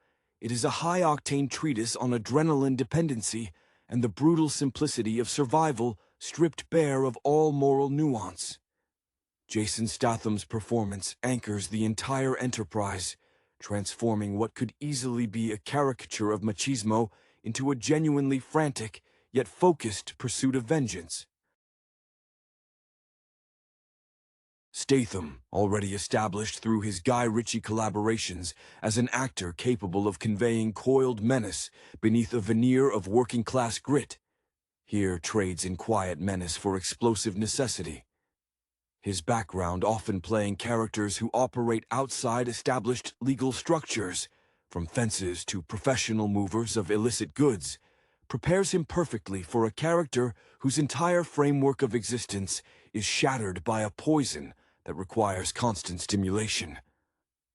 It is a high-octane treatise on adrenaline dependency and the brutal simplicity of survival stripped bare of all moral nuance. Jason Statham's performance anchors the entire enterprise, transforming what could easily be a caricature of machismo into a genuinely frantic, yet focused pursuit of vengeance. Statham, already established through his Guy Ritchie collaborations as an actor capable of conveying coiled menace beneath a veneer of working-class grit, here trades in quiet menace for explosive necessity. His background often playing characters who operate outside established legal structures, from fences to professional movers of illicit goods, prepares him perfectly for a character whose entire framework of existence is shattered by a poison that requires constant stimulation.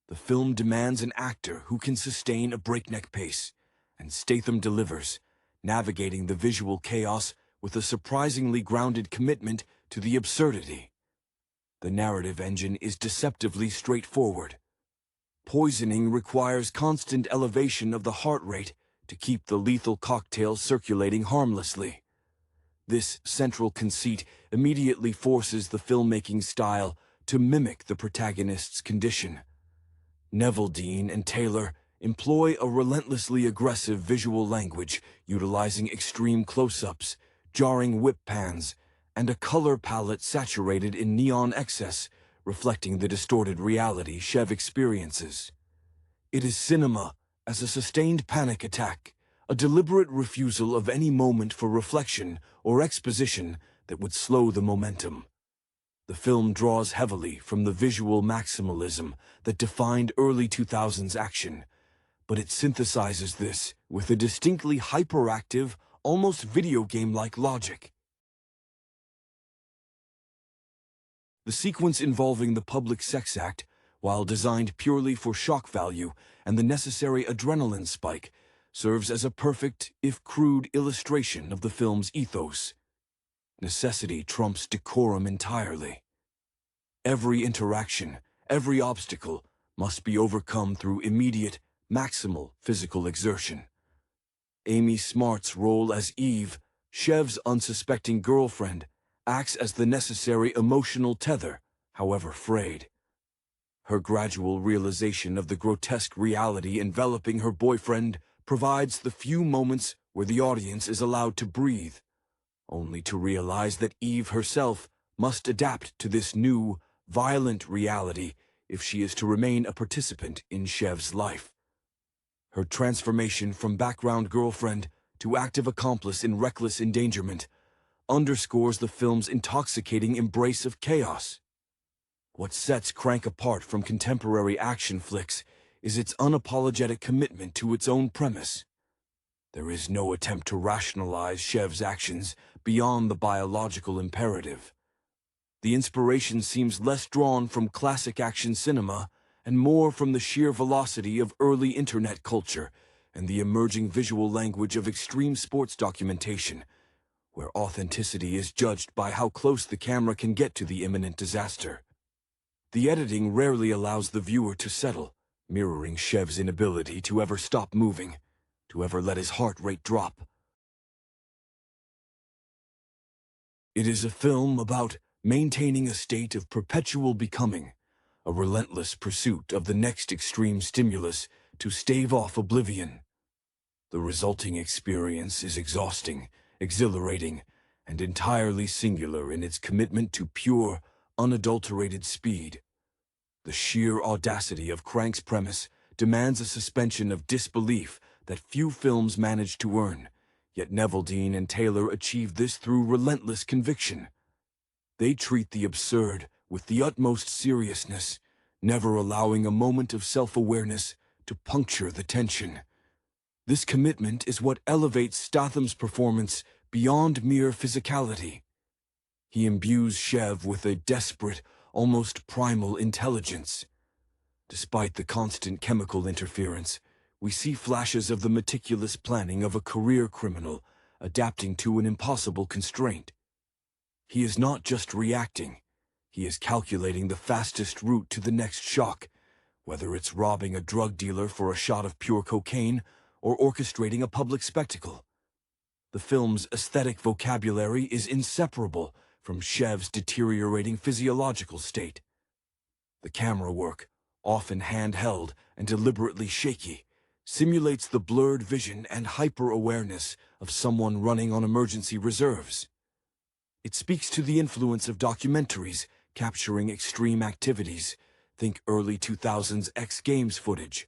The film demands an actor who can sustain a breakneck pace, and Statham delivers, navigating the visual chaos with a surprisingly grounded commitment to the absurdity. The narrative engine is deceptively straightforward. Poisoning requires constant elevation of the heart rate to keep the lethal cocktail circulating harmlessly. This central conceit immediately forces the filmmaking style to mimic the protagonist's condition. Neveldine and Taylor employ a relentlessly aggressive visual language utilizing extreme close-ups, jarring whip pans, and a color palette saturated in neon excess, reflecting the distorted reality Chev experiences. It is cinema as a sustained panic attack, a deliberate refusal of any moment for reflection or exposition that would slow the momentum. The film draws heavily from the visual maximalism that defined early 2000s action, but it synthesizes this with a distinctly hyperactive, almost video game-like logic. The sequence involving the public sex act, while designed purely for shock value and the necessary adrenaline spike, serves as a perfect, if crude, illustration of the film's ethos. Necessity trumps decorum entirely. Every interaction, every obstacle, must be overcome through immediate, maximal physical exertion. Amy Smart's role as Eve, Chev's unsuspecting girlfriend, acts as the necessary emotional tether, however frayed. Her gradual realization of the grotesque reality enveloping her boyfriend provides the few moments where the audience is allowed to breathe, only to realize that Eve herself must adapt to this new, violent reality if she is to remain a participant in Chev's life. Her transformation from background girlfriend to active accomplice in reckless endangerment underscores the film's intoxicating embrace of chaos. What sets Crank apart from contemporary action flicks is its unapologetic commitment to its own premise. There is no attempt to rationalize Chev's actions beyond the biological imperative. The inspiration seems less drawn from classic action cinema and more from the sheer velocity of early internet culture and the emerging visual language of extreme sports documentation, where authenticity is judged by how close the camera can get to the imminent disaster. The editing rarely allows the viewer to settle, mirroring Chev's inability to ever stop moving, to ever let his heart rate drop. It is a film about maintaining a state of perpetual becoming, a relentless pursuit of the next extreme stimulus to stave off oblivion. The resulting experience is exhausting, exhilarating, and entirely singular in its commitment to pure, unadulterated speed. The sheer audacity of Crank's premise demands a suspension of disbelief that few films manage to earn, yet Neveldine and Taylor achieve this through relentless conviction. They treat the absurd with the utmost seriousness, never allowing a moment of self-awareness to puncture the tension. This commitment is what elevates Statham's performance beyond mere physicality. He imbues Chev with a desperate, almost primal intelligence. Despite the constant chemical interference, we see flashes of the meticulous planning of a career criminal adapting to an impossible constraint. He is not just reacting, he is calculating the fastest route to the next shock, whether it's robbing a drug dealer for a shot of pure cocaine or orchestrating a public spectacle. The film's aesthetic vocabulary is inseparable from Chev's deteriorating physiological state. The camera work, often handheld and deliberately shaky, simulates the blurred vision and hyper-awareness of someone running on emergency reserves. It speaks to the influence of documentaries capturing extreme activities, think early 2000s X Games footage,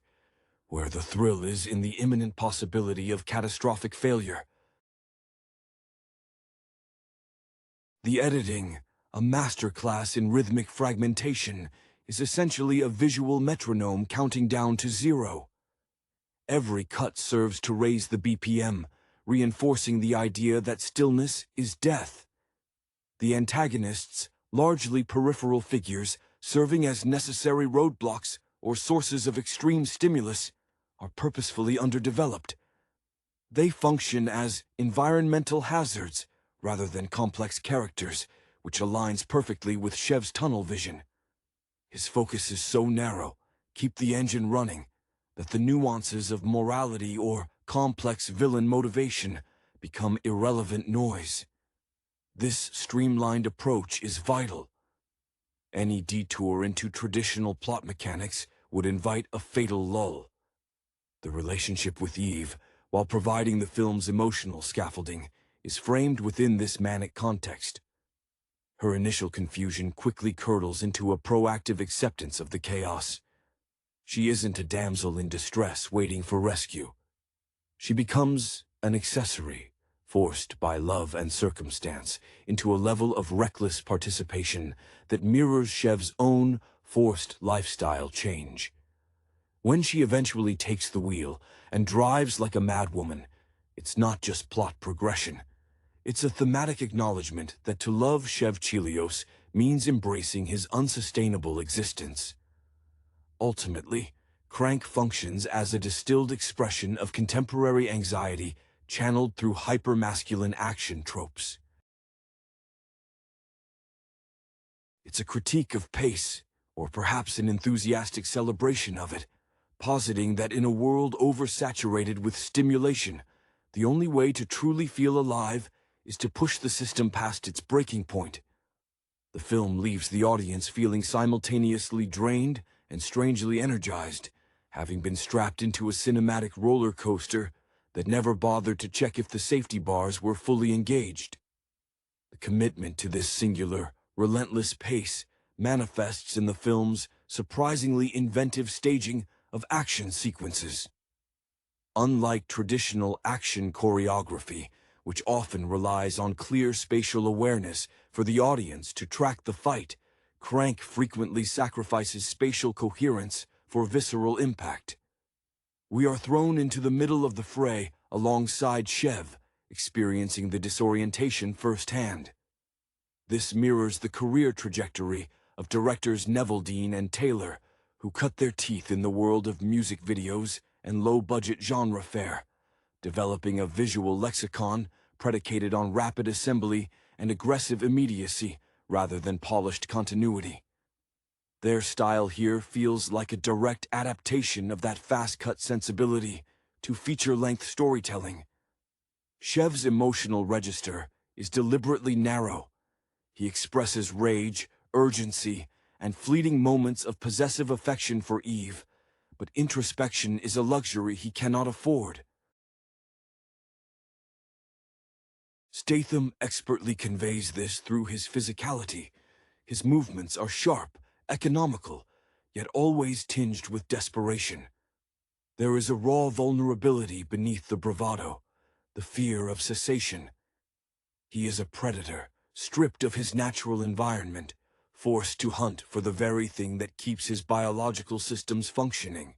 where the thrill is in the imminent possibility of catastrophic failure. The editing, a masterclass in rhythmic fragmentation, is essentially a visual metronome counting down to 0. Every cut serves to raise the BPM, reinforcing the idea that stillness is death. The antagonists, largely peripheral figures, serving as necessary roadblocks or sources of extreme stimulus, are purposefully underdeveloped. They function as environmental hazards rather than complex characters, which aligns perfectly with Chev's tunnel vision. His focus is so narrow, keep the engine running, that the nuances of morality or complex villain motivation become irrelevant noise. This streamlined approach is vital. Any detour into traditional plot mechanics would invite a fatal lull. The relationship with Eve, while providing the film's emotional scaffolding, is framed within this manic context. Her initial confusion quickly curdles into a proactive acceptance of the chaos. She isn't a damsel in distress waiting for rescue. She becomes an accessory, forced by love and circumstance into a level of reckless participation that mirrors Chev's own forced lifestyle change. When she eventually takes the wheel and drives like a madwoman, it's not just plot progression. It's a thematic acknowledgement that to love Chev Chelios means embracing his unsustainable existence. Ultimately, Crank functions as a distilled expression of contemporary anxiety channeled through hyper-masculine action tropes. It's a critique of pace, or perhaps an enthusiastic celebration of it, positing that in a world oversaturated with stimulation, the only way to truly feel alive is to push the system past its breaking point. The film leaves the audience feeling simultaneously drained and strangely energized, having been strapped into a cinematic roller coaster that never bothered to check if the safety bars were fully engaged. The commitment to this singular, relentless pace manifests in the film's surprisingly inventive staging of action sequences. Unlike traditional action choreography, which often relies on clear spatial awareness for the audience to track the fight, Crank frequently sacrifices spatial coherence for visceral impact. We are thrown into the middle of the fray alongside Chev, experiencing the disorientation firsthand. This mirrors the career trajectory of directors Neveldine and Taylor, who cut their teeth in the world of music videos and low-budget genre fare, developing a visual lexicon predicated on rapid assembly and aggressive immediacy rather than polished continuity. Their style here feels like a direct adaptation of that fast-cut sensibility to feature-length storytelling. Chev's emotional register is deliberately narrow. He expresses rage, urgency, and fleeting moments of possessive affection for Eve, but introspection is a luxury he cannot afford. Statham expertly conveys this through his physicality. His movements are sharp, economical, yet always tinged with desperation. There is a raw vulnerability beneath the bravado, the fear of cessation. He is a predator, stripped of his natural environment, forced to hunt for the very thing that keeps his biological systems functioning.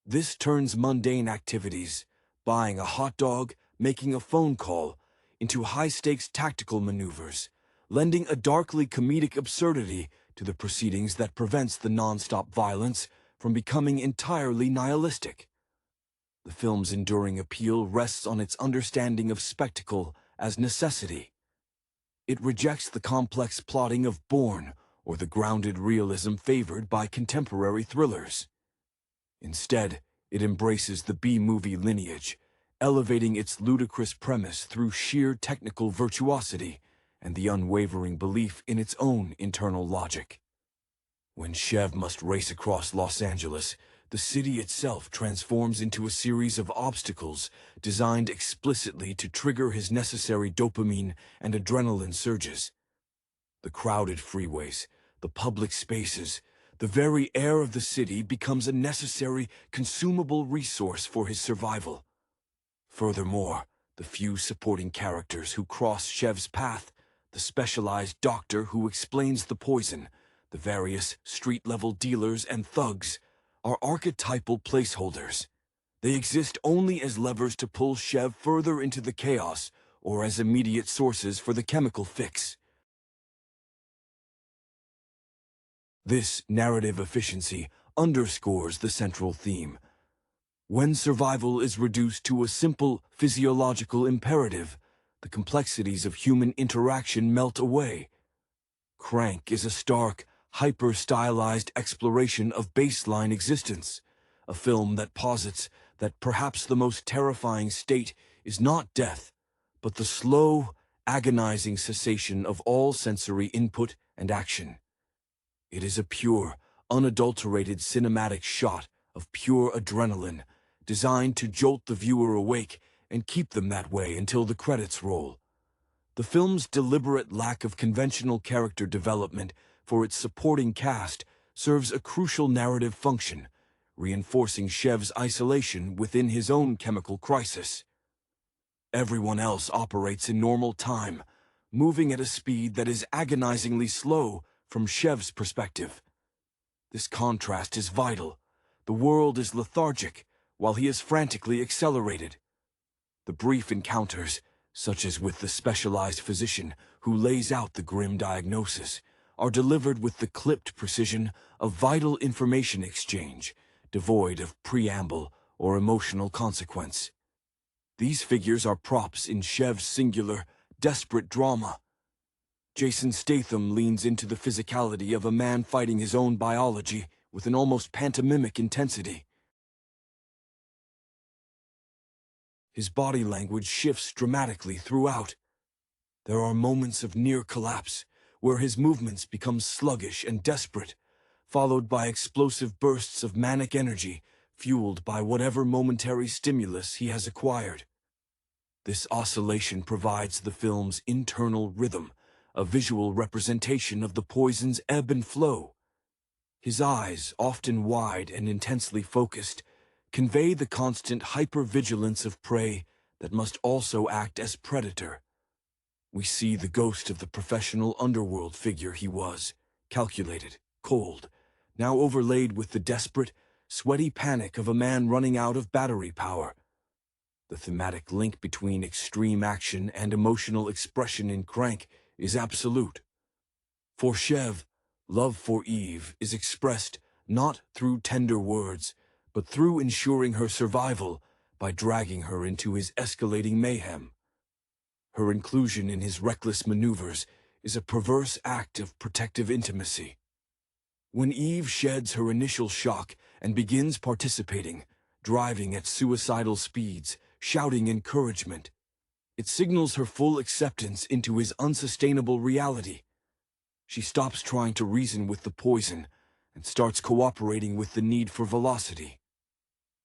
This turns mundane activities, buying a hot dog, making a phone call, into high-stakes tactical maneuvers, lending a darkly comedic absurdity to the proceedings that prevents the non-stop violence from becoming entirely nihilistic. The film's enduring appeal rests on its understanding of spectacle as necessity. It rejects the complex plotting of Bourne or the grounded realism favored by contemporary thrillers. Instead, it embraces the B-movie lineage, elevating its ludicrous premise through sheer technical virtuosity and the unwavering belief in its own internal logic. When Chev must race across Los Angeles, the city itself transforms into a series of obstacles designed explicitly to trigger his necessary dopamine and adrenaline surges. The crowded freeways, the public spaces, the very air of the city becomes a necessary, consumable resource for his survival. Furthermore, the few supporting characters who cross Chev's path, the specialized doctor who explains the poison, the various street-level dealers and thugs, are archetypal placeholders. They exist only as levers to pull Chev further into the chaos or as immediate sources for the chemical fix. This narrative efficiency underscores the central theme. When survival is reduced to a simple physiological imperative, the complexities of human interaction melt away. Crank is a stark, hyper-stylized exploration of baseline existence, a film that posits that perhaps the most terrifying state is not death, but the slow, agonizing cessation of all sensory input and action. It is a pure, unadulterated cinematic shot of pure adrenaline, designed to jolt the viewer awake and keep them that way until the credits roll. The film's deliberate lack of conventional character development for its supporting cast serves a crucial narrative function, reinforcing Chev's isolation within his own chemical crisis. Everyone else operates in normal time, moving at a speed that is agonizingly slow from Chev's perspective. This contrast is vital. The world is lethargic, while he is frantically accelerated. The brief encounters, such as with the specialized physician who lays out the grim diagnosis, are delivered with the clipped precision of vital information exchange, devoid of preamble or emotional consequence. These figures are props in Chev's singular, desperate drama. Jason Statham leans into the physicality of a man fighting his own biology with an almost pantomimic intensity. His body language shifts dramatically throughout. There are moments of near collapse, where his movements become sluggish and desperate, followed by explosive bursts of manic energy, fueled by whatever momentary stimulus he has acquired. This oscillation provides the film's internal rhythm, a visual representation of the poison's ebb and flow. His eyes, often wide and intensely focused, convey the constant hypervigilance of prey that must also act as predator. We see the ghost of the professional underworld figure he was, calculated, cold, now overlaid with the desperate, sweaty panic of a man running out of battery power. The thematic link between extreme action and emotional expression in Crank is absolute. For Chev, love for Eve is expressed not through tender words, but through ensuring her survival by dragging her into his escalating mayhem. Her inclusion in his reckless maneuvers is a perverse act of protective intimacy. When Eve sheds her initial shock and begins participating, driving at suicidal speeds, shouting encouragement, it signals her full acceptance into his unsustainable reality. She stops trying to reason with the poison and starts cooperating with the need for velocity.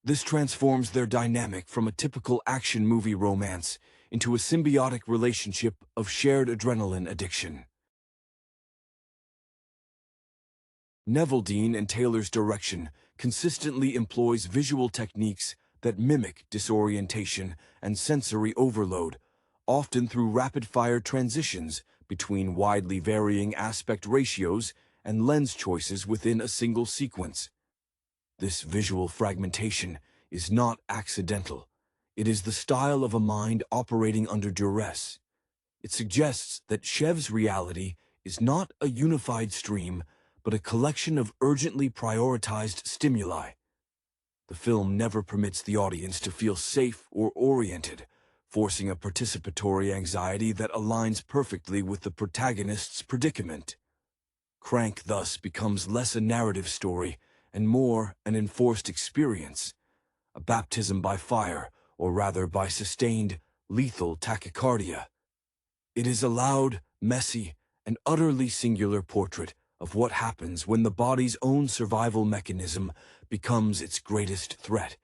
This transforms their dynamic from a typical action movie romance into a symbiotic relationship of shared adrenaline addiction. Neveldine and Taylor's direction consistently employs visual techniques that mimic disorientation and sensory overload, often through rapid-fire transitions between widely varying aspect ratios and lens choices within a single sequence. This visual fragmentation is not accidental. It is the style of a mind operating under duress. It suggests that Chev's reality is not a unified stream, but a collection of urgently prioritized stimuli. The film never permits the audience to feel safe or oriented, forcing a participatory anxiety that aligns perfectly with the protagonist's predicament. Crank thus becomes less a narrative story and more an enforced experience, a baptism by fire, or rather by sustained, lethal tachycardia. It is a loud, messy, and utterly singular portrait of what happens when the body's own survival mechanism becomes its greatest threat.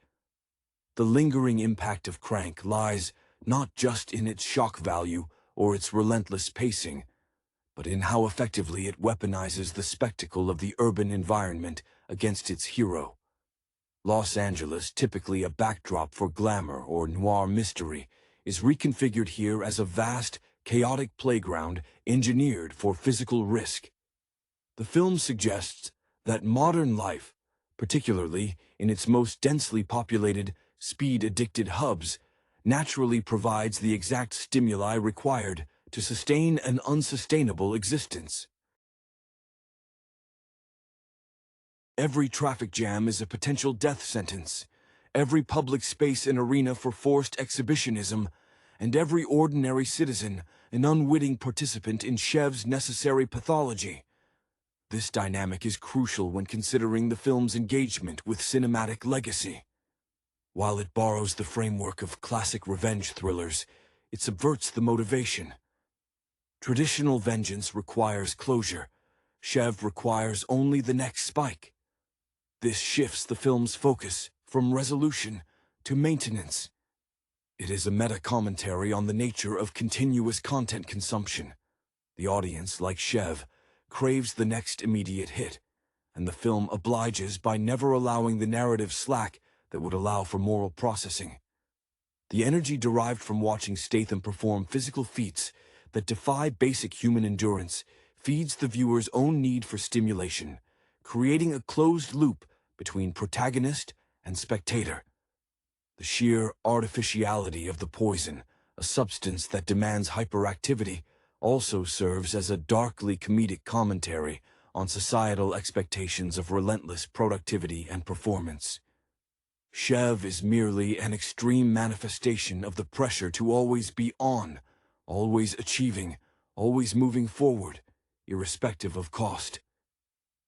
The lingering impact of Crank lies not just in its shock value or its relentless pacing, but in how effectively it weaponizes the spectacle of the urban environment against its hero. Los Angeles, typically a backdrop for glamour or noir mystery, is reconfigured here as a vast, chaotic playground engineered for physical risk. The film suggests that modern life, particularly in its most densely populated, speed-addicted hubs, naturally provides the exact stimuli required to sustain an unsustainable existence. Every traffic jam is a potential death sentence. Every public space an arena for forced exhibitionism, and every ordinary citizen an unwitting participant in Shev's necessary pathology. This dynamic is crucial when considering the film's engagement with cinematic legacy. While it borrows the framework of classic revenge thrillers, it subverts the motivation. Traditional vengeance requires closure. Shev requires only the next spike. This shifts the film's focus from resolution to maintenance. It is a meta-commentary on the nature of continuous content consumption. The audience, like Shev, craves the next immediate hit, and the film obliges by never allowing the narrative slack that would allow for moral processing. The energy derived from watching Statham perform physical feats that defy basic human endurance feeds the viewer's own need for stimulation, creating a closed loop between protagonist and spectator. The sheer artificiality of the poison, a substance that demands hyperactivity, also serves as a darkly comedic commentary on societal expectations of relentless productivity and performance. Shev is merely an extreme manifestation of the pressure to always be on, always achieving, always moving forward, irrespective of cost.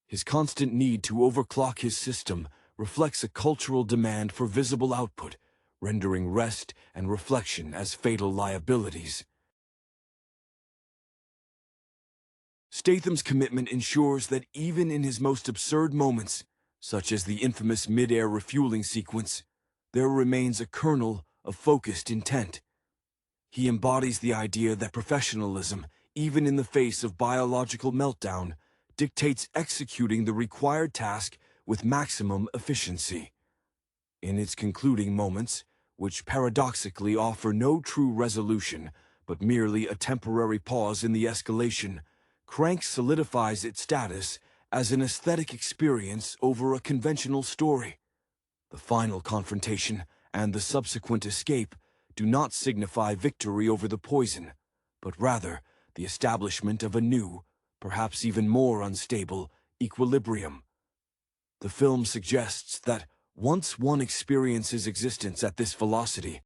His constant need to overclock his system reflects a cultural demand for visible output, rendering rest and reflection as fatal liabilities. Statham's commitment ensures that even in his most absurd moments, such as the infamous mid-air refueling sequence, there remains a kernel of focused intent. He embodies the idea that professionalism, even in the face of biological meltdown, dictates executing the required task with maximum efficiency. In its concluding moments, which paradoxically offer no true resolution, but merely a temporary pause in the escalation, Crank solidifies its status as an aesthetic experience over a conventional story. The final confrontation and the subsequent escape do not signify victory over the poison, but rather the establishment of a new, perhaps even more unstable, equilibrium. The film suggests that once one experiences existence at this velocity,